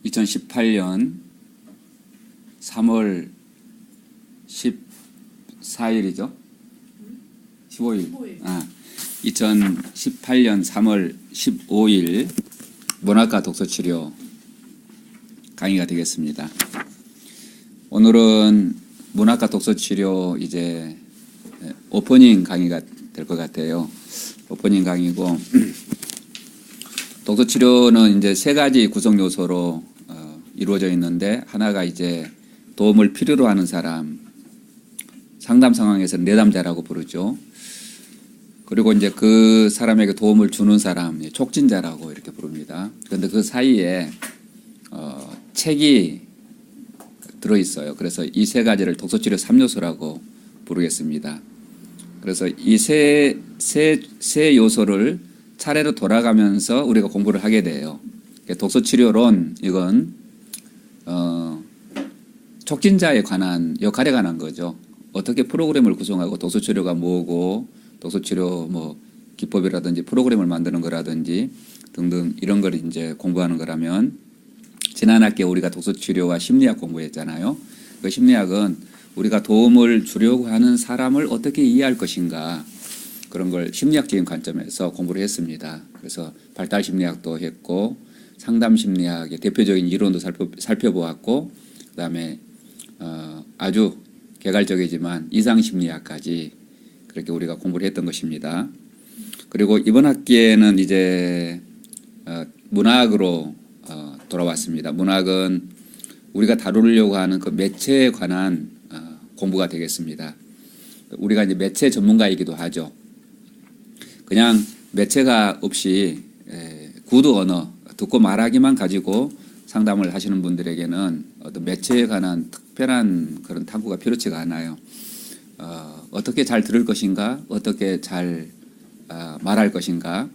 2018년 3월 14일이죠? 15일. 2018년 3월 15일 문학과 독서치료 강의가 되겠습니다. 오늘은 문학과 독서치료 이제 오프닝 강의가 될 것 같아요. 오프닝 강의고 독서치료는 이제 세 가지 구성 요소로 이루어져 있는데, 하나가 이제 도움을 필요로 하는 사람, 상담 상황에서 내담자라고 부르죠. 그리고 이제 그 사람에게 도움을 주는 사람, 촉진자라고 이렇게 부릅니다. 그런데 그 사이에 책이 들어있어요. 그래서 이 세 가지를 독서치료 3요소라고 부르겠습니다. 그래서 이 세 요소를 차례로 돌아가면서 우리가 공부를 하게 돼요. 독서치료론, 이건 촉진자에 관한 역할에 관한 거죠. 어떻게 프로그램을 구성하고 독서치료가 뭐고, 독서치료 기법이라든지 프로그램을 만드는 거라든지 등등 이런 걸 이제 공부하는 거라면, 지난 학기에 우리가 독서치료와 심리학 공부했잖아요. 그 심리학은 우리가 도움을 주려고 하는 사람을 어떻게 이해할 것인가, 그런 걸 심리학적인 관점에서 공부를 했습니다. 그래서 발달 심리학도 했고, 상담 심리학의 대표적인 이론도 살펴보았고, 그다음에 아주 개괄적이지만 이상 심리학까지 그렇게 우리가 공부를 했던 것입니다. 그리고 이번 학기에는 이제 문학으로 돌아왔습니다. 문학은 우리가 다루려고 하는 그 매체에 관한 공부가 되겠습니다. 우리가 이제 매체 전문가이기도 하죠. 그냥 매체가 없이 구두 언어, 듣고 말하기만 가지고 상담을 하시는 분들에게는 어떤 매체에 관한 특별한 그런 탐구가 필요치가 않아요. 어떻게 잘 들을 것인가, 어떻게 잘 말할 것인가,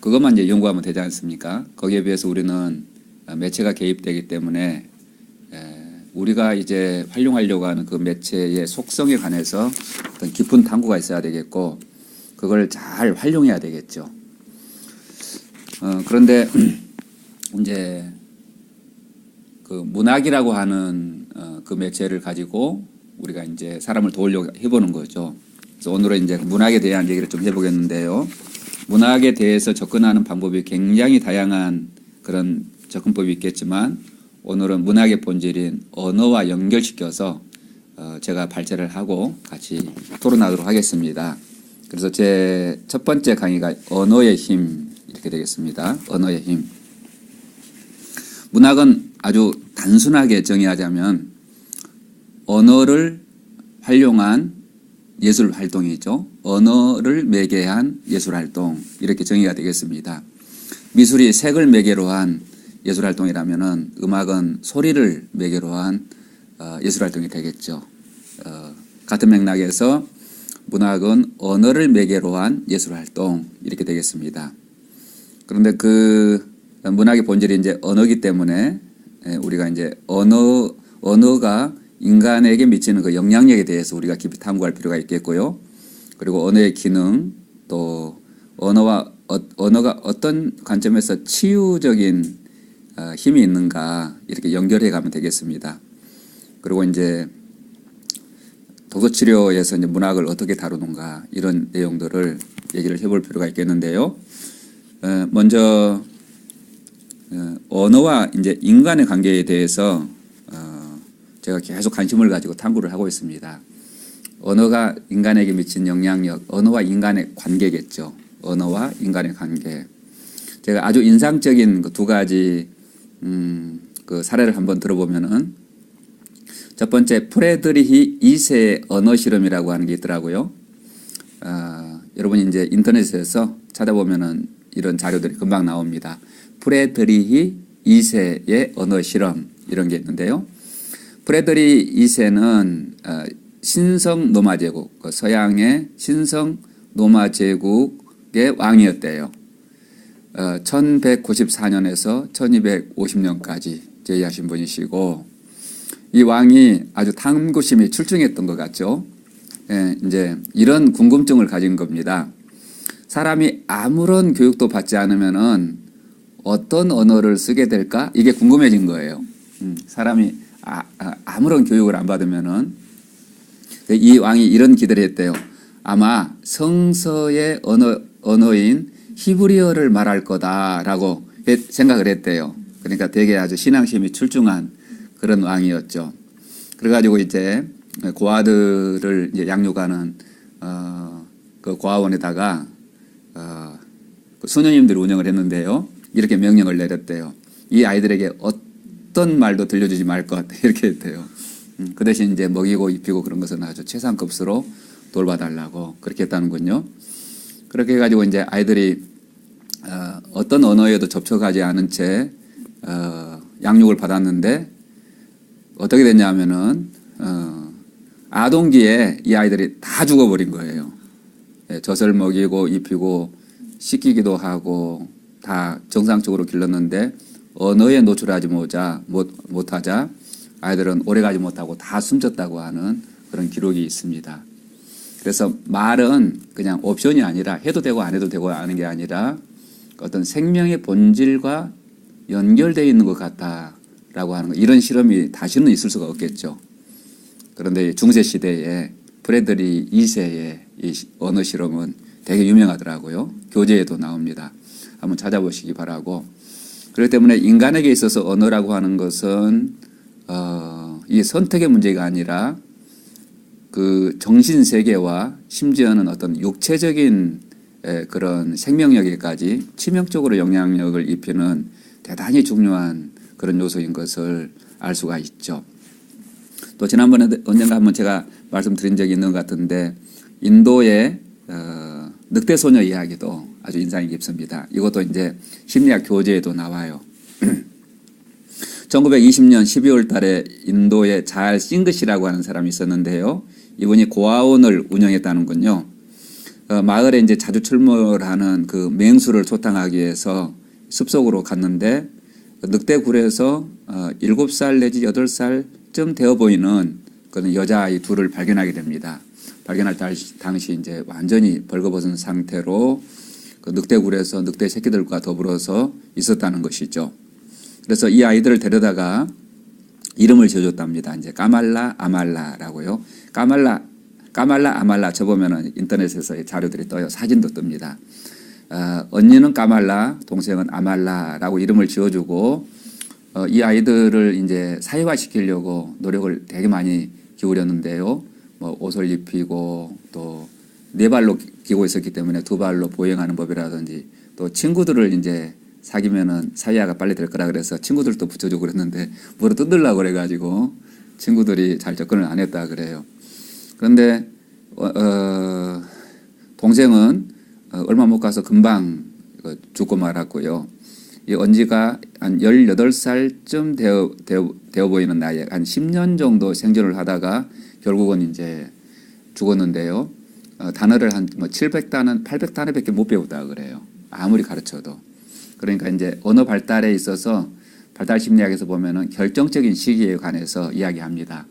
그것만 이제 연구하면 되지 않습니까? 거기에 비해서 우리는 매체가 개입되기 때문에 우리가 이제 활용하려고 하는 그 매체의 속성에 관해서 어떤 깊은 탐구가 있어야 되겠고, 그걸 잘 활용해야 되겠죠. 그런데 이제 그 문학이라고 하는 그 매체를 가지고 우리가 이제 사람을 도우려고 해보는 거죠. 그래서 오늘은 이제 문학에 대한 얘기를 좀 해보겠는데요. 문학에 대해서 접근하는 방법이 굉장히 다양한 그런 접근법이 있겠지만, 오늘은 문학의 본질인 언어와 연결시켜서 제가 발제를 하고 같이 토론하도록 하겠습니다. 그래서 제 첫 번째 강의가 언어의 힘, 이렇게 되겠습니다. 언어의 힘. 문학은 아주 단순하게 정의하자면 언어를 활용한 예술 활동이죠. 언어를 매개한 예술 활동, 이렇게 정의가 되겠습니다. 미술이 색을 매개로 한 예술 활동이라면은 음악은 소리를 매개로 한 예술 활동이 되겠죠. 같은 맥락에서 문학은 언어를 매개로 한 예술 활동, 이렇게 되겠습니다. 그런데 그 문학의 본질이 이제 언어이기 때문에 우리가 이제 언어가 인간에게 미치는 그 영향력에 대해서 우리가 깊이 탐구할 필요가 있겠고요. 그리고 언어의 기능, 또 언어가 어떤 관점에서 치유적인 힘이 있는가, 이렇게 연결해 가면 되겠습니다. 그리고 이제 독서치료에서 이제 문학을 어떻게 다루는가, 이런 내용들을 얘기를 해볼 필요가 있겠는데요. 먼저 언어와 이제 인간의 관계에 대해서 제가 계속 관심을 가지고 탐구를 하고 있습니다. 언어가 인간에게 미친 영향력, 언어와 인간의 관계겠죠. 언어와 인간의 관계. 제가 아주 인상적인 그 두 가지 그 사례를 한번 들어보면은, 첫 번째, 프레드리히 2세의 언어 실험이라고 하는 게 있더라고요. 여러분이 이제 인터넷에서 찾아보면은 이런 자료들이 금방 나옵니다. 프레드리히 2세의 언어 실험, 이런 게 있는데요. 프레드리히 2세는 신성 로마 제국, 서양의 신성 로마 제국의 왕이었대요. 1194년에서 1250년까지 제위하신 분이시고, 이 왕이 아주 탐구심이 출중했던 것 같죠. 이제 이런 궁금증을 가진 겁니다. 사람이 아무런 교육도 받지 않으면은 어떤 언어를 쓰게 될까? 이게 궁금해진 거예요. 사람이 아무런 교육을 안 받으면은 이 왕이 이런 기대를 했대요. 아마 성서의 언어인 히브리어를 말할 거다라고 생각을 했대요. 그러니까 되게 아주 신앙심이 출중한 그런 왕이었죠. 그래가지고 이제 고아들을 이제 양육하는 그 고아원에다가 그 수녀님들이 운영을 했는데요. 이렇게 명령을 내렸대요. 이 아이들에게 어떤 말도 들려주지 말 것 이렇게 했대요. 그 대신 이제 먹이고 입히고 그런 것은 아주 최상급수로 돌봐달라고 그렇게 했다는군요. 그렇게 해가지고 이제 아이들이 어떤 언어에도 접촉하지 않은 채 양육을 받았는데 어떻게 됐냐면은 아동기에 이 아이들이 다 죽어버린 거예요. 젖을 먹이고 입히고 씻기기도 하고 다 정상적으로 길렀는데 언어에 노출하지 못하자 아이들은 오래가지 못하고 다 숨졌다고 하는 그런 기록이 있습니다. 그래서 말은 그냥 옵션이 아니라 해도 되고 안 해도 되고 하는 게 아니라 어떤 생명의 본질과 연결되어 있는 것 같다라고 하는 거. 이런 실험이 다시는 있을 수가 없겠죠. 그런데 중세 시대에 프레드리 2세의 이 언어 실험은 되게 유명하더라고요. 교재에도 나옵니다. 한번 찾아보시기 바라고. 그렇기 때문에 인간에게 있어서 언어라고 하는 것은 이 선택의 문제가 아니라 그 정신 세계와 심지어는 어떤 육체적인 그런 생명력에까지 치명적으로 영향력을 입히는 대단히 중요한 그런 요소인 것을 알 수가 있죠. 또 지난번에 언젠가 한번 제가 말씀드린 적이 있는 것 같은데 인도의 늑대 소녀 이야기도 아주 인상이 깊습니다. 이것도 이제 심리학 교재에도 나와요. 1920년 12월 달에 인도에 잘 싱긋이라고 하는 사람이 있었는데요. 이분이 고아원을 운영했다는군요. 마을에 이제 자주 출몰하는 그 맹수를 소탕하기 위해서 숲속으로 갔는데 늑대굴에서 7살 내지 8살쯤 되어 보이는 그런 여자아이 둘을 발견하게 됩니다. 발견할 당시 이제 완전히 벌거벗은 상태로 그 늑대굴에서 늑대 새끼들과 더불어서 있었다는 것이죠. 그래서 이 아이들을 데려다가 이름을 지어줬답니다. 이제 까말라, 아말라라고요. 까말라, 아말라 쳐보면은 인터넷에서 자료들이 떠요. 사진도 뜹니다. 언니는 까말라, 동생은 아말라라고 이름을 지어주고 이 아이들을 이제 사회화시키려고 노력을 되게 많이 기울였는데요. 뭐 옷을 입히고 또 4발로 기고 있었기 때문에 2발로 보행하는 법이라든지 또 친구들을 이제 사귀면은 사회화가 빨리 될 거라 그래서 친구들도 붙여주고 그랬는데 뭐로 뜯으려고 그래가지고 친구들이 잘 접근을 안 했다 그래요. 그런데 동생은 얼마 못 가서 금방 죽고 말았고요. 이 언지가 한 18살쯤 되어 보이는 나이에 한 10년 정도 생존을 하다가 결국은 이제 죽었는데요. 단어를 한 뭐 700단어, 800단어밖에 못 배우다 그래요. 아무리 가르쳐도. 그러니까 이제 언어 발달에 있어서 발달 심리학에서 보면은 결정적인 시기에 관해서 이야기합니다.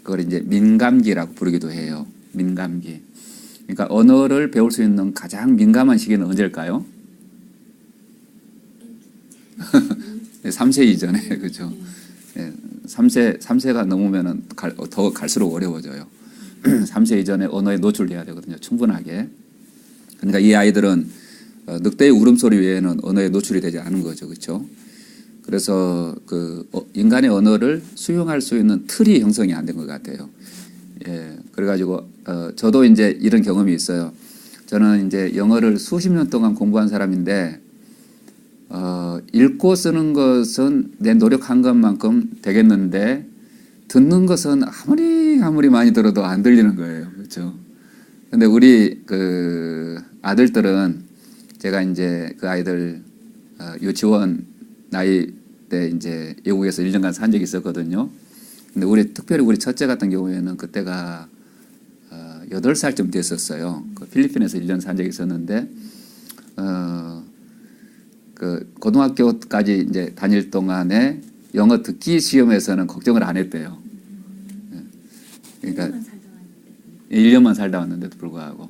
그걸 이제 민감기라고 부르기도 해요. 민감기. 그러니까 언어를 배울 수 있는 가장 민감한 시기는 언제일까요? 3세 이전에, 그죠? 3세가 넘으면은 더 갈수록 어려워져요. 3세 이전에 언어에 노출돼야 되거든요. 충분하게. 그러니까 이 아이들은 늑대의 울음소리 외에는 언어에 노출이 되지 않은 거죠. 그렇죠? 그래서 그 인간의 언어를 수용할 수 있는 틀이 형성이 안 된 것 같아요. 예. 그래가지고 저도 이제 이런 경험이 있어요. 저는 이제 영어를 수십 년 동안 공부한 사람인데 읽고 쓰는 것은 내 노력한 것만큼 되겠는데 듣는 것은 아무리 많이 들어도 안 들리는 거예요. 그렇죠? 근데 우리 그 아들들은 제가 이제 그 아이들 유치원 나이 때 이제 외국에서 1년간 산 적이 있었거든요. 근데 특별히 우리 첫째 같은 경우에는 그때가 8살쯤 됐었어요. 그 필리핀에서 1년 산 적이 있었는데 그 고등학교까지 이제 다닐 동안에 영어 듣기 시험에서는 걱정을 안 했대요. 그러니까 1년만 살다 왔는데도 불구하고.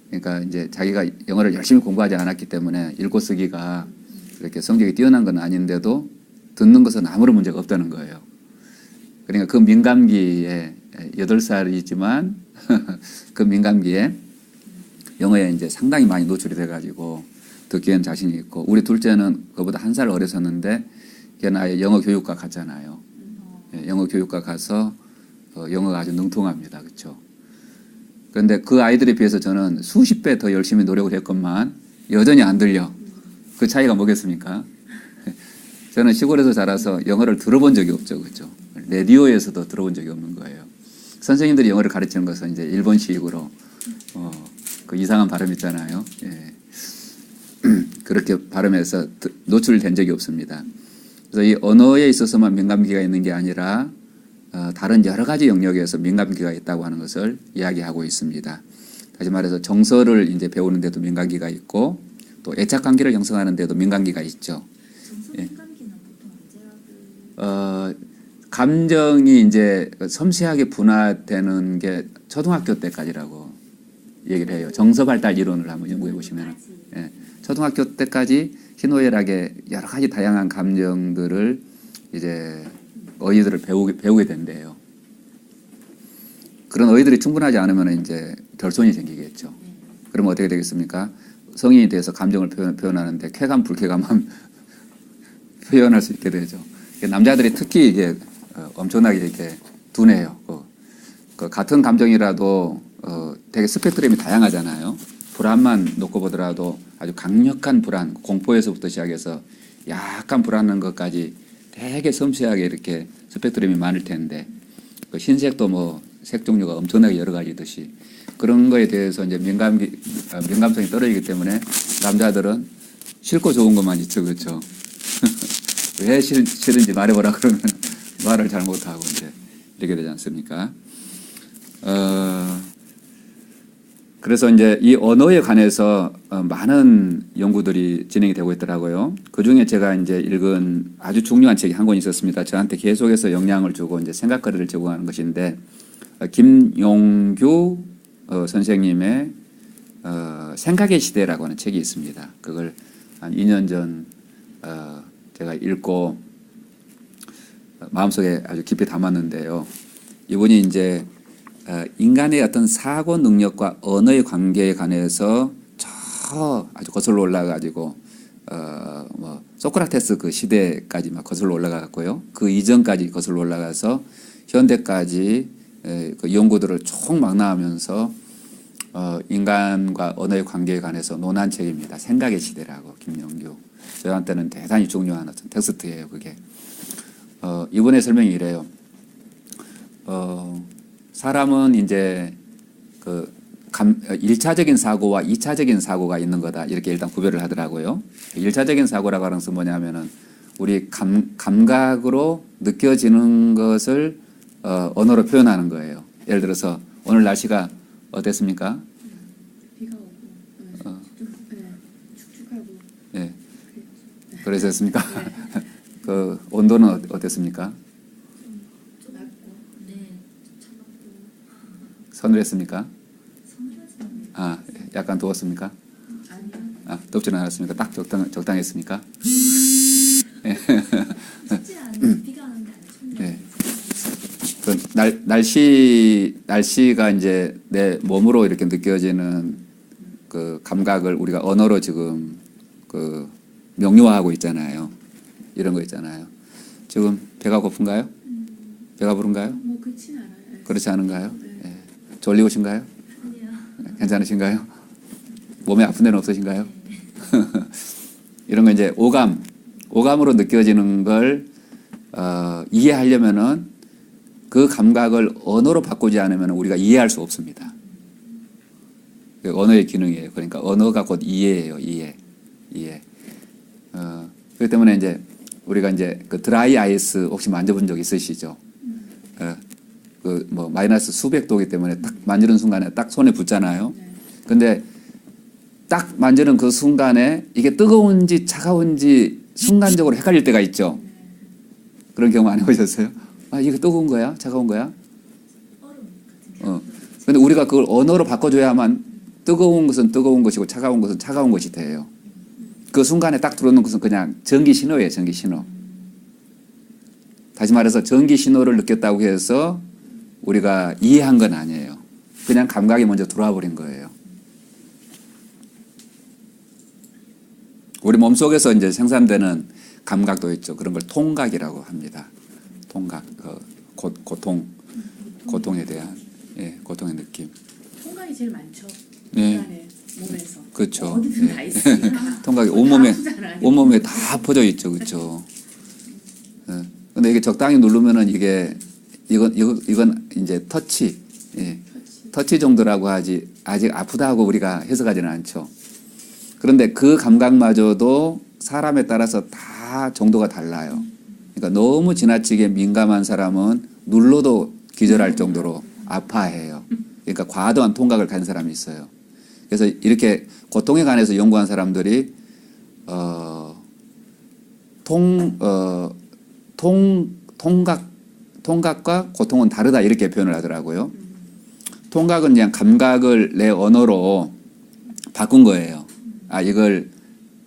그러니까 이제 자기가 영어를 열심히 공부하지 않았기 때문에 읽고 쓰기가 이렇게 성격이 뛰어난 건 아닌데도 듣는 것은 아무런 문제가 없다는 거예요. 그러니까 그 민감기에 8살이지만 그 민감기에 영어에 이제 상당히 많이 노출이 돼가지고 듣기에는 자신이 있고, 우리 둘째는 그보다 1살 어렸었는데 걔는 아예 영어 교육과 갔잖아요. 예, 영어 교육과 가서 영어가 아주 능통합니다. 그렇죠? 그런데 그 아이들에 비해서 저는 수십 배 더 열심히 노력을 했건만 여전히 안 들려. 그 차이가 뭐겠습니까? 저는 시골에서 자라서 영어를 들어본 적이 없죠. 그렇죠? 라디오에서도 들어본 적이 없는 거예요. 선생님들이 영어를 가르치는 것은 이제 일본식으로 그 이상한 발음 있잖아요. 예. 그렇게 발음해서 노출된 적이 없습니다. 그래서 이 언어에 있어서만 민감기가 있는 게 아니라 다른 여러 가지 영역에서 민감기가 있다고 하는 것을 이야기하고 있습니다. 다시 말해서 정서를 이제 배우는 데도 민감기가 있고, 또 애착 관계를 형성하는 데도 민감기가 있죠. 정서 예. 민감기는 보통 언제 감정이 이제 섬세하게 분화되는 게 초등학교 때까지라고 얘기를 해요. 정서 발달 이론을 한번 연구해 보시면, 예, 초등학교 때까지 희노애락의 여러 가지 다양한 감정들을 이제 어휘들을 배우게 된대요. 그런 어휘들이 충분하지 않으면 이제 결손이 생기겠죠. 그러면 어떻게 되겠습니까? 성인이 돼서 감정을 표현하는데 쾌감, 불쾌감만 표현할 수 있게 되죠. 남자들이 특히 이게 엄청나게 이렇게 둔해요. 그 같은 감정이라도 되게 스펙트럼이 다양하잖아요. 불안만 놓고 보더라도 아주 강력한 불안, 공포에서부터 시작해서 약간 불안한 것까지 되게 섬세하게 이렇게 스펙트럼이 많을 텐데, 그 흰색도 뭐 색 종류가 엄청나게 여러 가지듯이 그런 거에 대해서 이제 민감성이 떨어지기 때문에 남자들은 싫고 좋은 것만 있죠. 그렇죠? 왜 싫은지 말해보라 그러면 말을 잘 못하고 이제 이렇게 되지 않습니까? 그래서 이제 이 언어에 관해서 많은 연구들이 진행이 되고 있더라고요. 그 중에 제가 이제 읽은 아주 중요한 책이 한 권 있었습니다. 저한테 계속해서 영향을 주고 이제 생각거리를 제공하는 것인데, 김용규 선생님의 생각의 시대라고 하는 책이 있습니다. 그걸 한 2년 전 제가 읽고 마음속에 아주 깊이 담았는데요. 이분이 이제 인간의 어떤 사고 능력과 언어의 관계에 관해서 저 아주 거슬러 올라가지고 뭐 소크라테스 그 시대까지 막 거슬러 올라갔고요. 그 이전까지 거슬러 올라가서 현대까지 그 연구들을 총망라하면서 인간과 언어의 관계에 관해서 논한 책입니다. 생각의 시대라고, 김용규. 저한테는 대단히 중요한 어떤 텍스트예요. 그게 이분의 설명이 이래요. 사람은 이제 그 1차적인 사고와 2차적인 사고가 있는 거다, 이렇게 일단 구별을 하더라고요. 1차적인 사고라고 하는 것은 뭐냐면은 우리 감각으로 느껴지는 것을 언어로 표현하는 거예요. 예를 들어서 오늘 날씨가 어땠습니까? 비가 오고 축축하고 네. 그러셨습니까? 그 온도는 어땠습니까? 좀 낮고 차갑고 서늘했습니까? 서늘하지 아, 약간 더웠습니까? 아니요. 아, 덥지는 않았습니까? 딱 적당했습니까? 춥지 않은 비가 오는데 안 춥네요. 네. 그 날씨가 이제 내 몸으로 이렇게 느껴지는 그 감각을 우리가 언어로 지금 그 명료화하고 있잖아요. 이런 거 있잖아요. 지금 배가 고픈가요? 배가 부른가요? 뭐 그렇진 않아요. 그렇지 않은가요? 네. 예. 졸리우신가요? 아니요. 괜찮으신가요? 몸에 아픈 데는 없으신가요? 네. 이런 거 이제 오감으로 느껴지는 걸 이해하려면은 그 감각을 언어로 바꾸지 않으면 우리가 이해할 수 없습니다. 언어의 기능이에요. 그러니까 언어가 곧 이해예요. 이해. 그렇기 때문에 이제 우리가 이제 그 드라이 아이스 혹시 만져본 적 있으시죠? 그 뭐 마이너스 수백 도이기 때문에 딱 만지는 순간에 딱 손에 붙잖아요. 근데 딱 만지는 그 순간에 이게 뜨거운지 차가운지 순간적으로 헷갈릴 때가 있죠. 그런 경험 안 해보셨어요? 아, 이거 뜨거운 거야? 차가운 거야? 얼음 같은 근데 우리가 그걸 언어로 바꿔줘야만 뜨거운 것은 뜨거운 것이고 차가운 것은 차가운 것이 돼요. 그 순간에 딱 들어오는 것은 그냥 전기 신호예요. 전기 신호. 다시 말해서 전기 신호를 느꼈다고 해서 우리가 이해한 건 아니에요. 그냥 감각이 먼저 들어와 버린 거예요. 우리 몸속에서 이제 생산되는 감각도 있죠. 그런 걸 통각이라고 합니다. 통각, 고통에 대한 고통의 느낌. 통각이 제일 많죠. 네. 인간의 몸에서. 그렇죠. 어디든 다 있으니까. 통각이 다 온몸에 아프잖아요. 온몸에 다 퍼져 있죠, 그렇죠. 근데 이게 적당히 누르면은 이건 이제 터치, 터치 정도라고 하지 아직 아프다고 우리가 해석하지는 않죠. 그런데 그 감각마저도 사람에 따라서 다 정도가 달라요. 그러니까 너무 지나치게 민감한 사람은 눌러도 기절할 정도로 아파해요. 그러니까 과도한 통각을 가진 사람이 있어요. 그래서 이렇게 고통에 관해서 연구한 사람들이 통각과 고통은 다르다 이렇게 표현을 하더라고요. 통각은 그냥 감각을 내 언어로 바꾼 거예요. 아, 이걸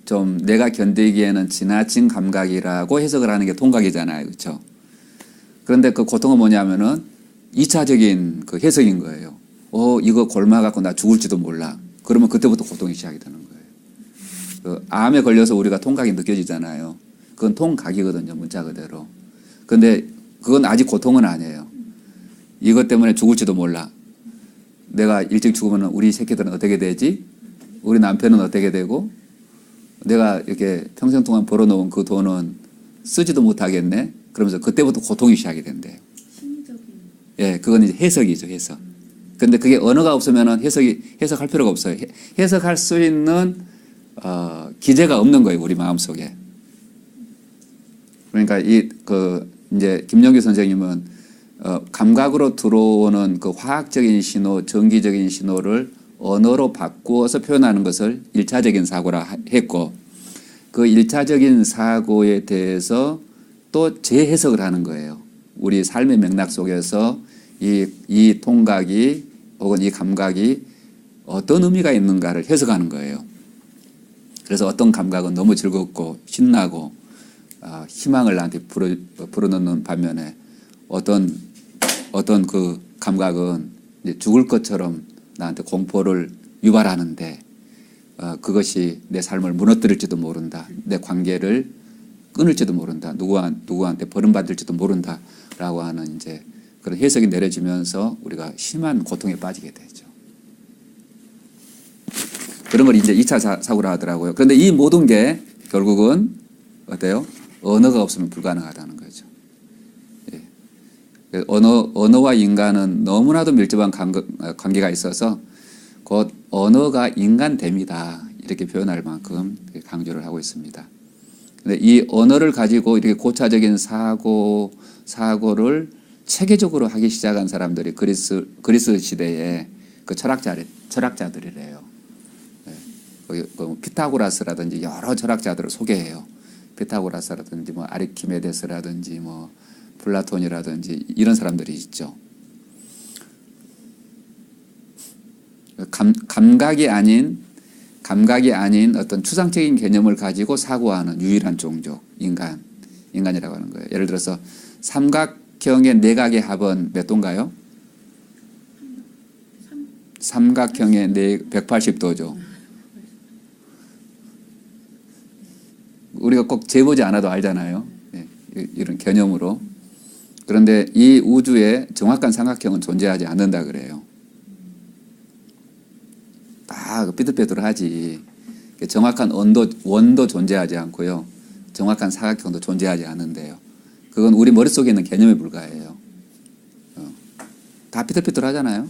좀 내가 견디기에는 지나친 감각이라고 해석을 하는 게 통각이잖아요. 그렇죠? 그런데 그 고통은 뭐냐면은 2차적인 그 해석인 거예요. 이거 골마갖고 나 죽을지도 몰라. 그러면 그때부터 고통이 시작이 되는 거예요. 그 암에 걸려서 우리가 통각이 느껴지잖아요. 그건 통각이거든요. 문자 그대로. 근데 그건 아직 고통은 아니에요. 이것 때문에 죽을지도 몰라. 내가 일찍 죽으면 우리 새끼들은 어떻게 되지? 우리 남편은 어떻게 되고? 내가 이렇게 평생 동안 벌어놓은 그 돈은 쓰지도 못하겠네? 그러면서 그때부터 고통이 시작이 된대요. 심리적인. 예, 그건 이제 해석이죠, 해석. 근데 그게 언어가 없으면은 해석할 필요가 없어요. 해석할 수 있는, 기제가 없는 거예요, 우리 마음속에. 그러니까 이제 김영규 선생님은, 감각으로 들어오는 그 화학적인 신호, 전기적인 신호를 언어로 바꾸어서 표현하는 것을 1차적인 사고라 했고, 그 1차적인 사고에 대해서 또 재해석을 하는 거예요. 우리 삶의 맥락 속에서 이 통각이 혹은 이 감각이 어떤 의미가 있는가를 해석하는 거예요. 그래서 어떤 감각은 너무 즐겁고 신나고 희망을 나한테 불어넣는 반면에 어떤 그 감각은 이제 죽을 것처럼 나한테 공포를 유발하는데 그것이 내 삶을 무너뜨릴지도 모른다. 내 관계를 끊을지도 모른다. 누구한테 버림받을지도 모른다라고 하는 이제 그런 해석이 내려지면서 우리가 심한 고통에 빠지게 되죠. 그런 걸 이제 2차 사고라 하더라고요. 그런데 이 모든 게 결국은 어때요? 언어가 없으면 불가능하다는 거죠. 예. 언어와 인간은 너무나도 밀접한 관계가 있어서 곧 언어가 인간됨이다. 이렇게 표현할 만큼 강조를 하고 있습니다. 근데 이 언어를 가지고 이렇게 고차적인 사고를 체계적으로 하기 시작한 사람들이 그리스 시대에 그 철학자들이래요. 네. 피타고라스라든지 여러 철학자들을 소개해요. 피타고라스라든지 뭐 아르키메데스라든지 뭐 플라톤이라든지 이런 사람들이 있죠. 감각이 아닌 어떤 추상적인 개념을 가지고 사고하는 유일한 종족 인간이라고 하는 거예요. 예를 들어서 삼각형의 내각의 합은 몇 도인가요? 삼각형의 180도죠. 우리가 꼭 재보지 않아도 알잖아요. 네, 이런 개념으로. 그런데 이 우주에 정확한 삼각형은 존재하지 않는다 그래요. 다 삐뚤빼뚤하지. 정확한 원도 존재하지 않고요. 정확한 사각형도 존재하지 않는데요. 그건 우리 머릿속에 있는 개념에 불과해요. 다 삐뚤빼뚤하잖아요.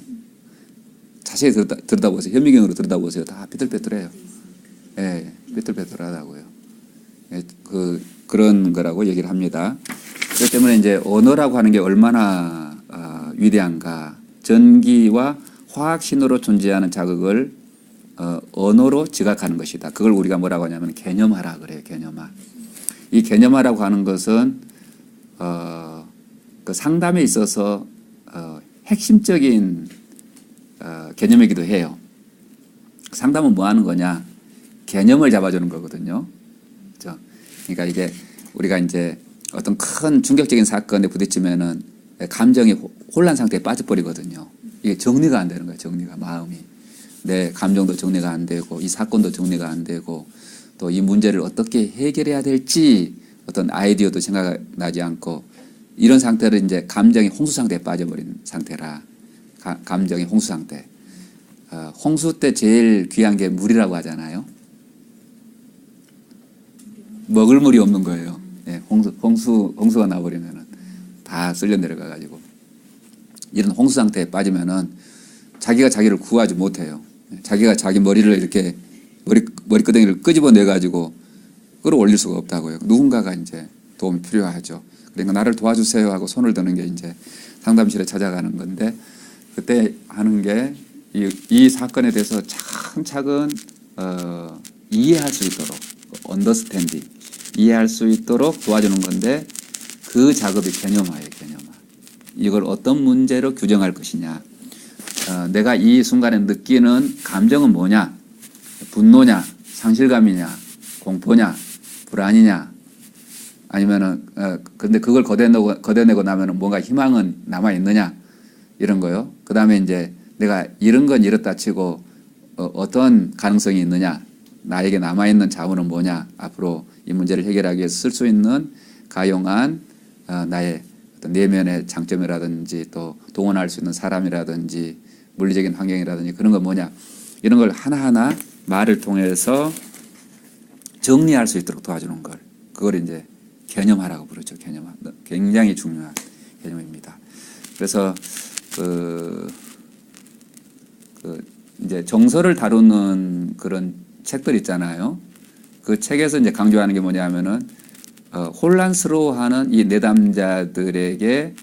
자세히 들여다보세요. 현미경으로 들여다보세요. 다 삐뚤빼뚤해요. 예, 삐뚤빼뚤하다고요. 예, 그런 거라고 얘기를 합니다. 그렇기 때문에 이제 언어라고 하는 게 얼마나 위대한가. 전기와 화학 신호로 존재하는 자극을 언어로 지각하는 것이다. 그걸 우리가 뭐라고 하냐면 개념화라 그래요. 개념화. 이 개념화라고 하는 것은 그 상담에 있어서 핵심적인 개념이기도 해요. 상담은 뭐 하는 거냐? 개념을 잡아주는 거거든요. 그렇죠? 그러니까 이게 우리가 이제 어떤 큰 충격적인 사건에 부딪히면은 감정이 혼란 상태에 빠져버리거든요. 이게 정리가 안 되는 거예요. 정리가 마음이 내 감정도 정리가 안 되고 이 사건도 정리가 안 되고 또 이 문제를 어떻게 해결해야 될지 어떤 아이디어도 생각나지 않고 이런 상태를 이제 감정이 홍수 상태에 빠져버린 상태라 감정이 홍수 상태. 홍수 때 제일 귀한 게 물이라고 하잖아요. 먹을 물이 없는 거예요. 예, 홍수가 나버리면은 다 쓸려 내려가가지고 이런 홍수 상태에 빠지면은 자기가 자기를 구하지 못해요. 자기가 자기 머리를 이렇게 머리끄댕이를 끄집어내 가지고 끌어올릴 수가 없다고요. 누군가가 이제 도움이 필요하죠. 그러니까 나를 도와주세요 하고 손을 드는 게 이제 상담실에 찾아가는 건데 그때 하는 게 이 사건에 대해서 차근차근 이해할 수 있도록 언더스탠딩 이해할 수 있도록 도와주는 건데 그 작업이 개념화예요. 개념화. 이걸 어떤 문제로 규정할 것이냐. 내가 이 순간에 느끼는 감정은 뭐냐. 분노냐, 상실감이냐, 공포냐, 불안이냐, 아니면은 근데 그걸 걷어내고 나면은 뭔가 희망은 남아 있느냐 이런 거요. 그 다음에 이제 내가 잃은 건 잃었다 치고 어떤 가능성이 있느냐, 나에게 남아 있는 자원은 뭐냐, 앞으로 이 문제를 해결하기 위해서 쓸 수 있는 가용한 나의 어떤 내면의 장점이라든지 또 동원할 수 있는 사람이라든지 물리적인 환경이라든지 그런 건 뭐냐 이런 걸 하나하나 말을 통해서 정리할 수 있도록 도와주는 걸 그걸 이제 개념화라고 부르죠. 개념화. 굉장히 중요한 개념입니다. 그래서 이제 정서를 다루는 그런 책들 있잖아요. 그 책에서 이제 강조하는 게 뭐냐면은 혼란스러워하는 이 내담자들에게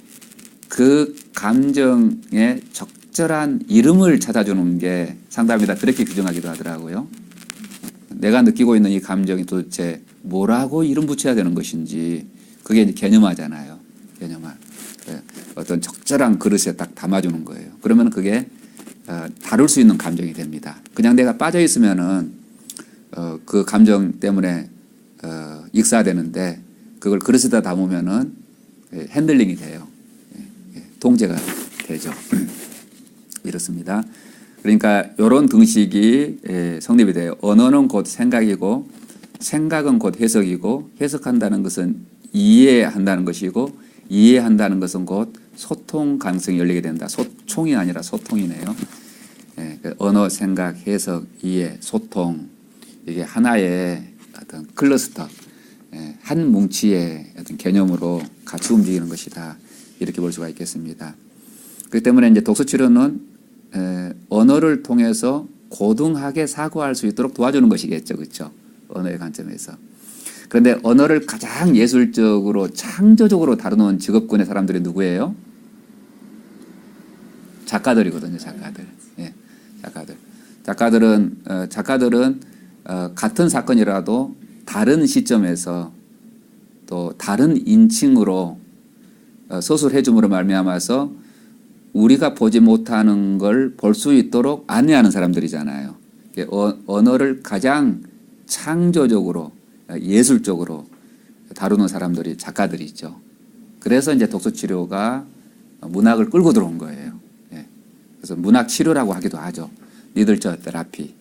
그 감정의 적절한 이름을 찾아주는 게 상담이다. 그렇게 규정하기도 하더라고요. 내가 느끼고 있는 이 감정이 도대체 뭐라고 이름 붙여야 되는 것인지 그게 이제 개념화잖아요. 개념화. 어떤 적절한 그릇에 딱 담아주는 거예요. 그러면 그게 다룰 수 있는 감정이 됩니다. 그냥 내가 빠져 있으면은 그 감정 때문에 익사되는데 그걸 그릇에다 담으면은 핸들링이 돼요. 통제가 되죠. 이렇습니다. 그러니까 이런 등식이 성립이 돼요. 언어는 곧 생각이고 생각은 곧 해석이고 해석한다는 것은 이해한다는 것이고 이해한다는 것은 곧 소통 가능성이 열리게 된다. 소총이 아니라 소통이네요. 언어, 생각, 해석, 이해, 소통 이게 하나의 어떤 클러스터, 한 뭉치의 어떤 개념으로 같이 움직이는 것이다. 이렇게 볼 수가 있겠습니다. 그렇기 때문에 이제 독서 치료는 언어를 통해서 고등하게 사고할 수 있도록 도와주는 것이겠죠, 그렇죠? 언어의 관점에서. 그런데 언어를 가장 예술적으로 창조적으로 다루는 직업군의 사람들이 누구예요? 작가들이거든요, 작가들. 예, 작가들은 같은 사건이라도 다른 시점에서 또 다른 인칭으로 서술해 줌으로 말미암아서 우리가 보지 못하는 걸 볼 수 있도록 안내하는 사람들이잖아요. 언어를 가장 창조적으로 예술적으로 다루는 사람들이 작가들이죠. 그래서 이제 독서 치료가 문학을 끌고 들어온 거예요. 예. 그래서 문학 치료라고 하기도 하죠. 리들처 테라피,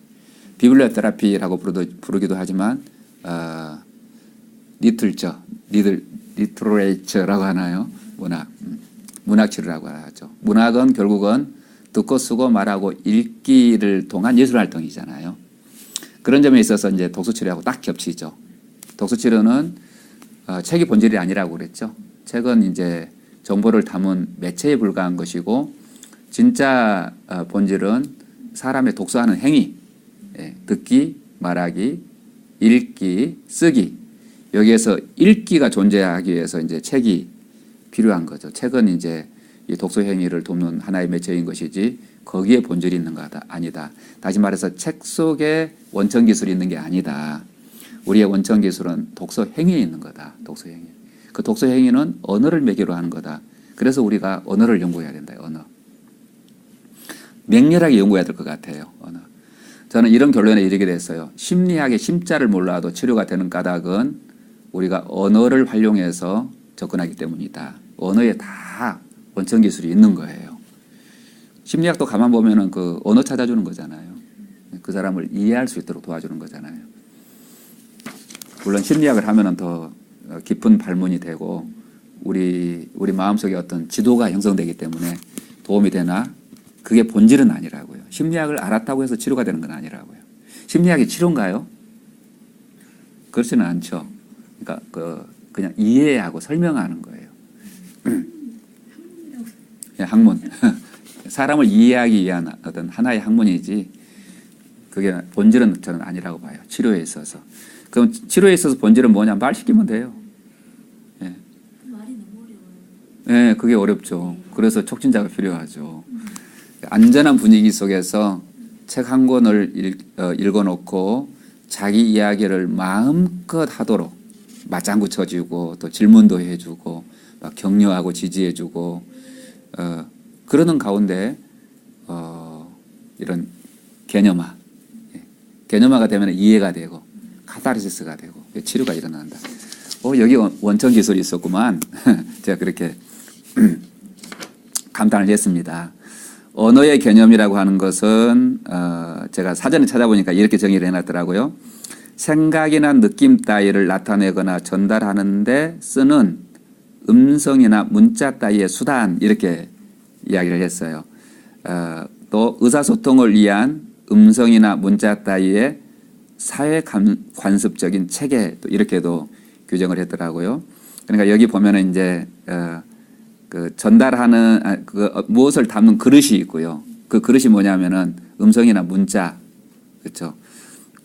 비블리오 테라피라고 부르기도 하지만 리트레이처라고 하나요? 문학 치료라고 하죠. 문학은 결국은 듣고 쓰고 말하고 읽기를 통한 예술 활동이잖아요. 그런 점에 있어서 이제 독서 치료하고 딱 겹치죠. 독서 치료는 책이 본질이 아니라고 그랬죠. 책은 이제 정보를 담은 매체에 불과한 것이고 진짜 본질은 사람의 독서하는 행위, 듣기, 말하기, 읽기, 쓰기. 여기에서 읽기가 존재하기 위해서 이제 책이 필요한 거죠. 책은 이제 이 독서 행위를 돕는 하나의 매체인 것이지 거기에 본질이 있는 거다 아니다. 다시 말해서 책 속에 원천 기술이 있는 게 아니다. 우리의 원천 기술은 독서 행위에 있는 거다. 독서 행위. 그 독서 행위는 언어를 매개로 하는 거다. 그래서 우리가 언어를 연구해야 된다. 언어. 맹렬하게 연구해야 될 것 같아요. 언어. 저는 이런 결론에 이르게 됐어요. 심리학의 심자를 몰라도 치료가 되는 까닭은 우리가 언어를 활용해서 접근하기 때문이다. 언어에 다 원천 기술이 있는 거예요. 심리학도 가만 보면은 그 언어 찾아주는 거잖아요. 그 사람을 이해할 수 있도록 도와주는 거잖아요. 물론 심리학을 하면은 더 깊은 발문이 되고 우리 마음속에 어떤 지도가 형성되기 때문에 도움이 되나? 그게 본질은 아니라고요. 심리학을 알았다고 해서 치료가 되는 건 아니라고요. 심리학이 치료인가요? 그렇지는 않죠. 그러니까 그냥 이해하고 설명하는 거예요. 학문. 사람을 이해하기 위한 어떤 하나의 학문이지 그게 본질은 저는 아니라고 봐요. 치료에 있어서. 그럼 치료에 있어서 본질은 뭐냐? 말 시키면 돼요. 예. 말이 너무 어려워요. 예, 그게 어렵죠. 그래서 촉진자가 필요하죠. 안전한 분위기 속에서 책 한 권을 읽어놓고 자기 이야기를 마음껏 하도록 맞장구 쳐주고 또 질문도 해주고 막 격려하고 지지해주고 그러는 가운데 이런 개념화, 개념화가 되면 이해가 되고 카타르시스가 되고 치료가 일어난다. 여기 원천 기술이 있었구만. 제가 그렇게 감탄을 했습니다. 언어의 개념이라고 하는 것은 제가 사전에 찾아보니까 이렇게 정의를 해놨더라고요. 생각이나 느낌 따위를 나타내거나 전달하는데 쓰는 음성이나 문자 따위의 수단 이렇게 이야기를 했어요. 또 의사소통을 위한 음성이나 문자 따위의 사회관습적인 체계 또 이렇게도 규정을 했더라고요. 그러니까 여기 보면은 이제 그 전달하는 무엇을 담는 그릇이 있고요. 그 그릇이 뭐냐면은 음성이나 문자, 그렇죠.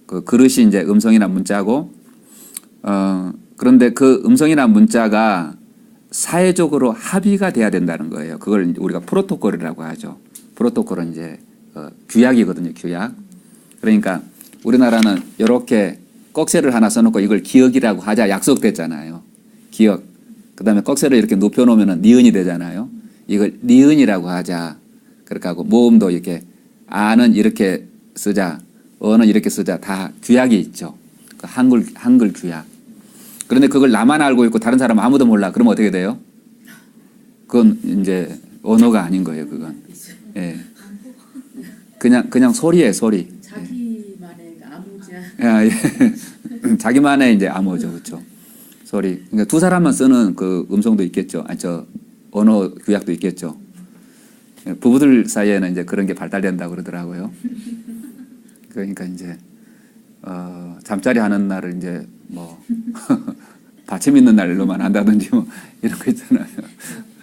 그 그릇이 이제 음성이나 문자고, 그런데 그 음성이나 문자가 사회적으로 합의가 돼야 된다는 거예요. 그걸 우리가 프로토콜이라고 하죠. 프로토콜은 이제 규약이거든요. 규약. 그러니까 우리나라는 이렇게 꺽쇠를 하나 써놓고 이걸 기억이라고 하자 약속됐잖아요. 기억. 그 다음에 꺽쇠를 이렇게 눕혀놓으면 니은이 되잖아요. 이걸 니은이라고 하자. 그렇게 하고 모음도 이렇게 아는 이렇게 쓰자. 어는 이렇게 쓰자. 다 규약이 있죠. 그 한글 규약. 그런데 그걸 나만 알고 있고 다른 사람 아무도 몰라. 그러면 어떻게 돼요? 그건 이제 언어가 아닌 거예요. 그건. 예. 그냥 소리예요. 소리. 자기만의 암호자. 예. 자기만의 이제 암호죠. 그렇죠. 소리. 그러니까 두 사람만 쓰는 그 음성도 있겠죠. 언어 규약도 있겠죠. 부부들 사이에는 이제 그런 게 발달된다고 그러더라고요. 그러니까 이제 잠자리 하는 날을 이제 뭐 받침 있는 날로만 한다든지 뭐 이런 거 있잖아요.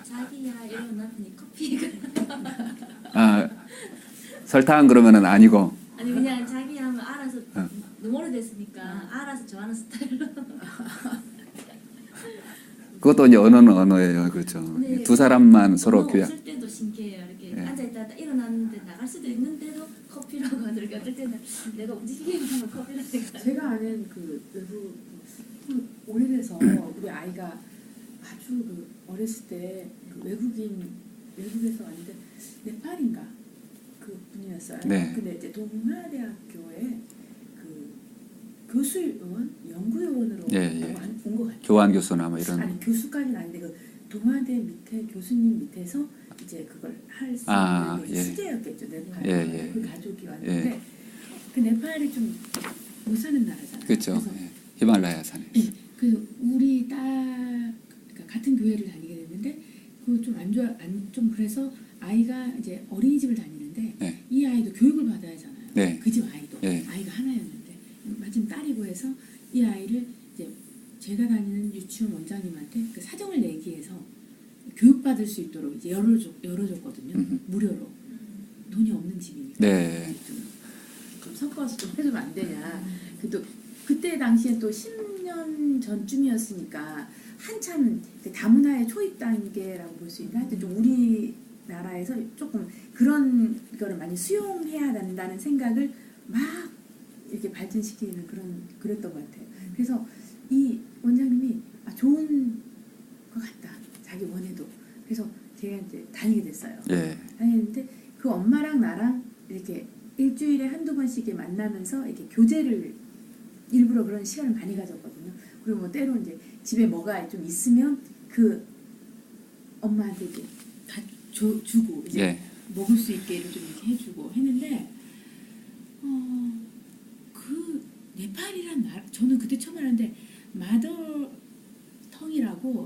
자기야 일어났더니 커피가 설탕 그러면은 아니고. 아니 그냥 자기 하면 알아서 너무 오래됐으니까 알아서 좋아하는 스타일로. 그것도 이제 언어는 언어예요. 그렇죠. 네. 두 사람만 서로 규약. 없을 때도 신기해요. 이렇게 네. 앉아있다가 일어났는데 나갈 수도 있는데도 커피라고 하더라고요. 어떨 때는 내가 움직이기만 하면 커피라고 생각해요. 제가 아는 그 외국 오래돼서 우리 아이가 아주 그 어렸을 때그 외국에서 왔는데 네팔인가 그 분이었어요. 네. 근데 이제 동아대학교에 그 교수요원, 연구요원으로 예. 온 것 같아요. 교환 교수나 뭐 이런. 아니 교수까지는 아닌데 그 동아대 밑에 교수님 밑에서 이제 그걸 할 수 있는 예. 수제였겠죠. 네팔. 예. 그 가족이 왔는데 그 네팔이 좀 못 사는 나라잖아요. 그렇죠. 그래서 예. 히말라야 산에. 그래서 우리 그러니까 같은 교회를 다니게 됐는데 그 좀 안 좋아 좀 그래서 아이가 이제 어린이집을 다니는데 네. 이 아이도 교육을 받아야 하잖아요. 네. 그 집 아이도 네. 아이가 하나였는데 마침 딸이고 해서 이 아이를 이제 제가 다니는 유치원 원장님한테 그 사정을 내기해서 교육받을 수 있도록 이제 열어줬거든요. 무료로. 돈이 없는 집이니까. 네. 좀 섞어서 좀 해주면 안 되냐. 그때 당시에 또 10년 전쯤이었으니까 한참 그 다문화의 초입 단계라고 볼 수 있는데 하여튼 좀 우리나라에서 조금 그런 거를 많이 수용해야 된다는 생각을 막 이렇게 발전시키는 그랬던 것 같아요. 그래서 이 원장님이 좋은 것 같다. 자기 원해도. 그래서 제가 이제 다니게 됐어요. 예. 다녔는데 그 엄마랑 나랑 이렇게 일주일에 한두 번씩 이렇게 만나면서 이렇게 교제를 일부러 그런 시간을 많이 가졌거든요. 그리고 뭐 때로 이제 집에 뭐가 좀 있으면 그 엄마한테 이렇게 다 주고 이제 예. 먹을 수 있게 좀 이렇게 해주고 했는데 그 네팔이란 말 저는 그때 처음 알았는데 마더텅이라고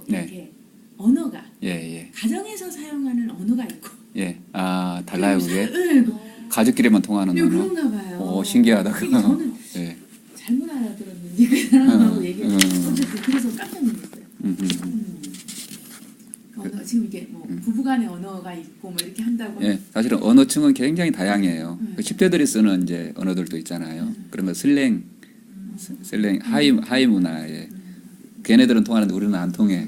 네. 이렇게 언어가 예, 예. 가정에서 사용하는 언어가 있고 예. 아, 달라요, 그게? 네, 가족끼리만 통하는 네, 언어? 그런가 봐요. 오, 신기하다. 그러니까 저는 예. 잘못 알아들었는지 그 사람하고 음, 얘기를 어쨌든 그래서 깜짝 놀랐어요. 언어 지금 이게 뭐 부부간의 언어가 있고 뭐 이렇게 한다고 예, 사실은 언어층은 굉장히 다양해요. 음. 그 10대들이 쓰는 이제 언어들도 있잖아요. 그런 거 슬랭, 하이 문화에 걔네들은 통하는데 우리는 안 통해.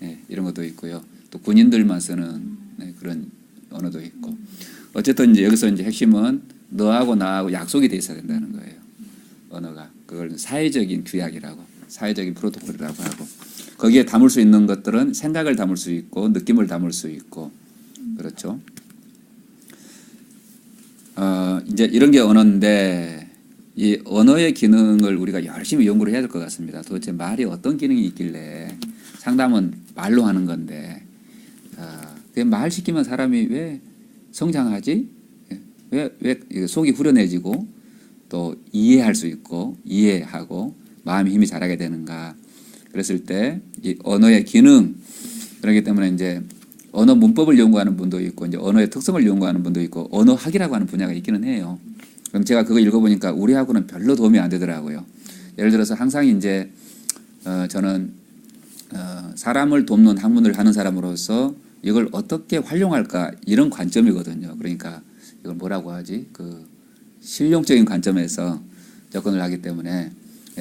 예, 이런 것도 있고요. 또 군인들만 쓰는 그런 언어도 있고. 어쨌든 이제 여기서 이제 핵심은 너하고 나하고 약속이 돼 있어야 된다는 거예요. 언어가 그걸 사회적인 규약이라고, 사회적인 프로토콜이라고 하고. 거기에 담을 수 있는 것들은 생각을 담을 수 있고 느낌을 담을 수 있고 그렇죠. 이제 이런 게 언어인데 이 언어의 기능을 우리가 열심히 연구를 해야 될 것 같습니다. 도대체 말이 어떤 기능이 있길래 상담은 말로 하는 건데 말 시키면 사람이 왜 성장하지? 왜 속이 후련해지고 또 이해할 수 있고 이해하고 마음의 힘이 자라게 되는가? 그랬을 때 이 언어의 기능 그렇기 때문에 이제 언어 문법을 연구하는 분도 있고 이제 언어의 특성을 연구하는 분도 있고 언어학이라고 하는 분야가 있기는 해요. 그럼 제가 그거 읽어보니까 우리하고는 별로 도움이 안 되더라고요. 예를 들어서 항상 이제 저는 사람을 돕는 학문을 하는 사람으로서 이걸 어떻게 활용할까 이런 관점이거든요. 그러니까 이걸 뭐라고 하지? 그 실용적인 관점에서 접근을 하기 때문에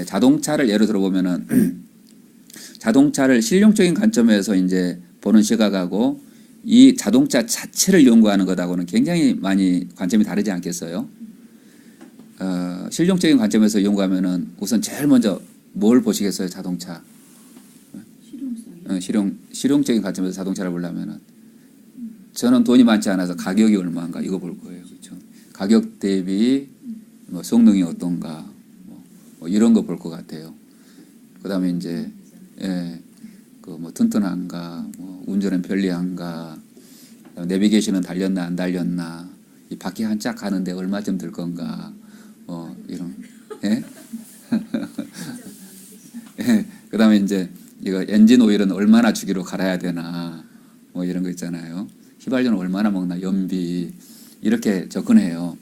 자동차를 예로 들어보면은 자동차를 실용적인 관점에서 이제 보는 시각하고 이 자동차 자체를 연구하는 것하고는 굉장히 많이 관점이 다르지 않겠어요? 실용적인 관점에서 연구하면은 우선 제일 먼저 뭘 보시겠어요? 자동차. 실용적인 관점에서 자동차를 보려면은 저는 돈이 많지 않아서 가격이 얼마인가 이거 볼 거예요. 그렇죠? 가격 대비 뭐 성능이 어떤가 뭐 이런 거 볼 것 같아요. 그다음에 이제 그 뭐 튼튼한가, 뭐 운전은 편리한가, 내비게이션은 달렸나 안 달렸나, 이 바퀴 한 짝 가는데 얼마쯤 들 건가, 이런. 예? 예. 그다음에 이제 이거 엔진 오일은 얼마나 주기로 갈아야 되나, 뭐 이런 거 있잖아요. 휘발유는 얼마나 먹나, 연비 이렇게 접근해요.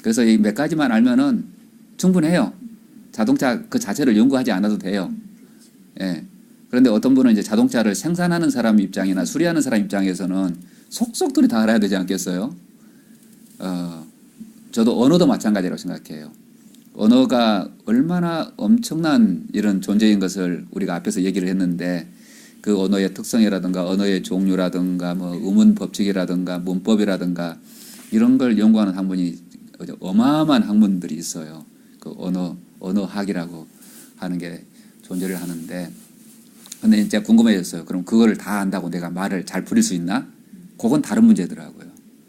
그래서 이 몇 가지만 알면은 충분해요. 자동차 그 자체를 연구하지 않아도 돼요. 예. 그런데 어떤 분은 이제 자동차를 생산하는 사람 입장이나 수리하는 사람 입장에서는 속속들이 다 알아야 되지 않겠어요? 저도 언어도 마찬가지라고 생각해요. 언어가 얼마나 엄청난 이런 존재인 것을 우리가 앞에서 얘기를 했는데 그 언어의 특성이라든가 언어의 종류라든가 뭐 음운 법칙이라든가 문법이라든가 이런 걸 연구하는 학문이 어마어마한 학문들이 있어요. 그 언어학이라고 하는 게 존재를 하는데 근데 이제 궁금해졌어요. 그럼 그거를 다 안다고 내가 말을 잘 부릴 수 있나? 그건 다른 문제더라고요.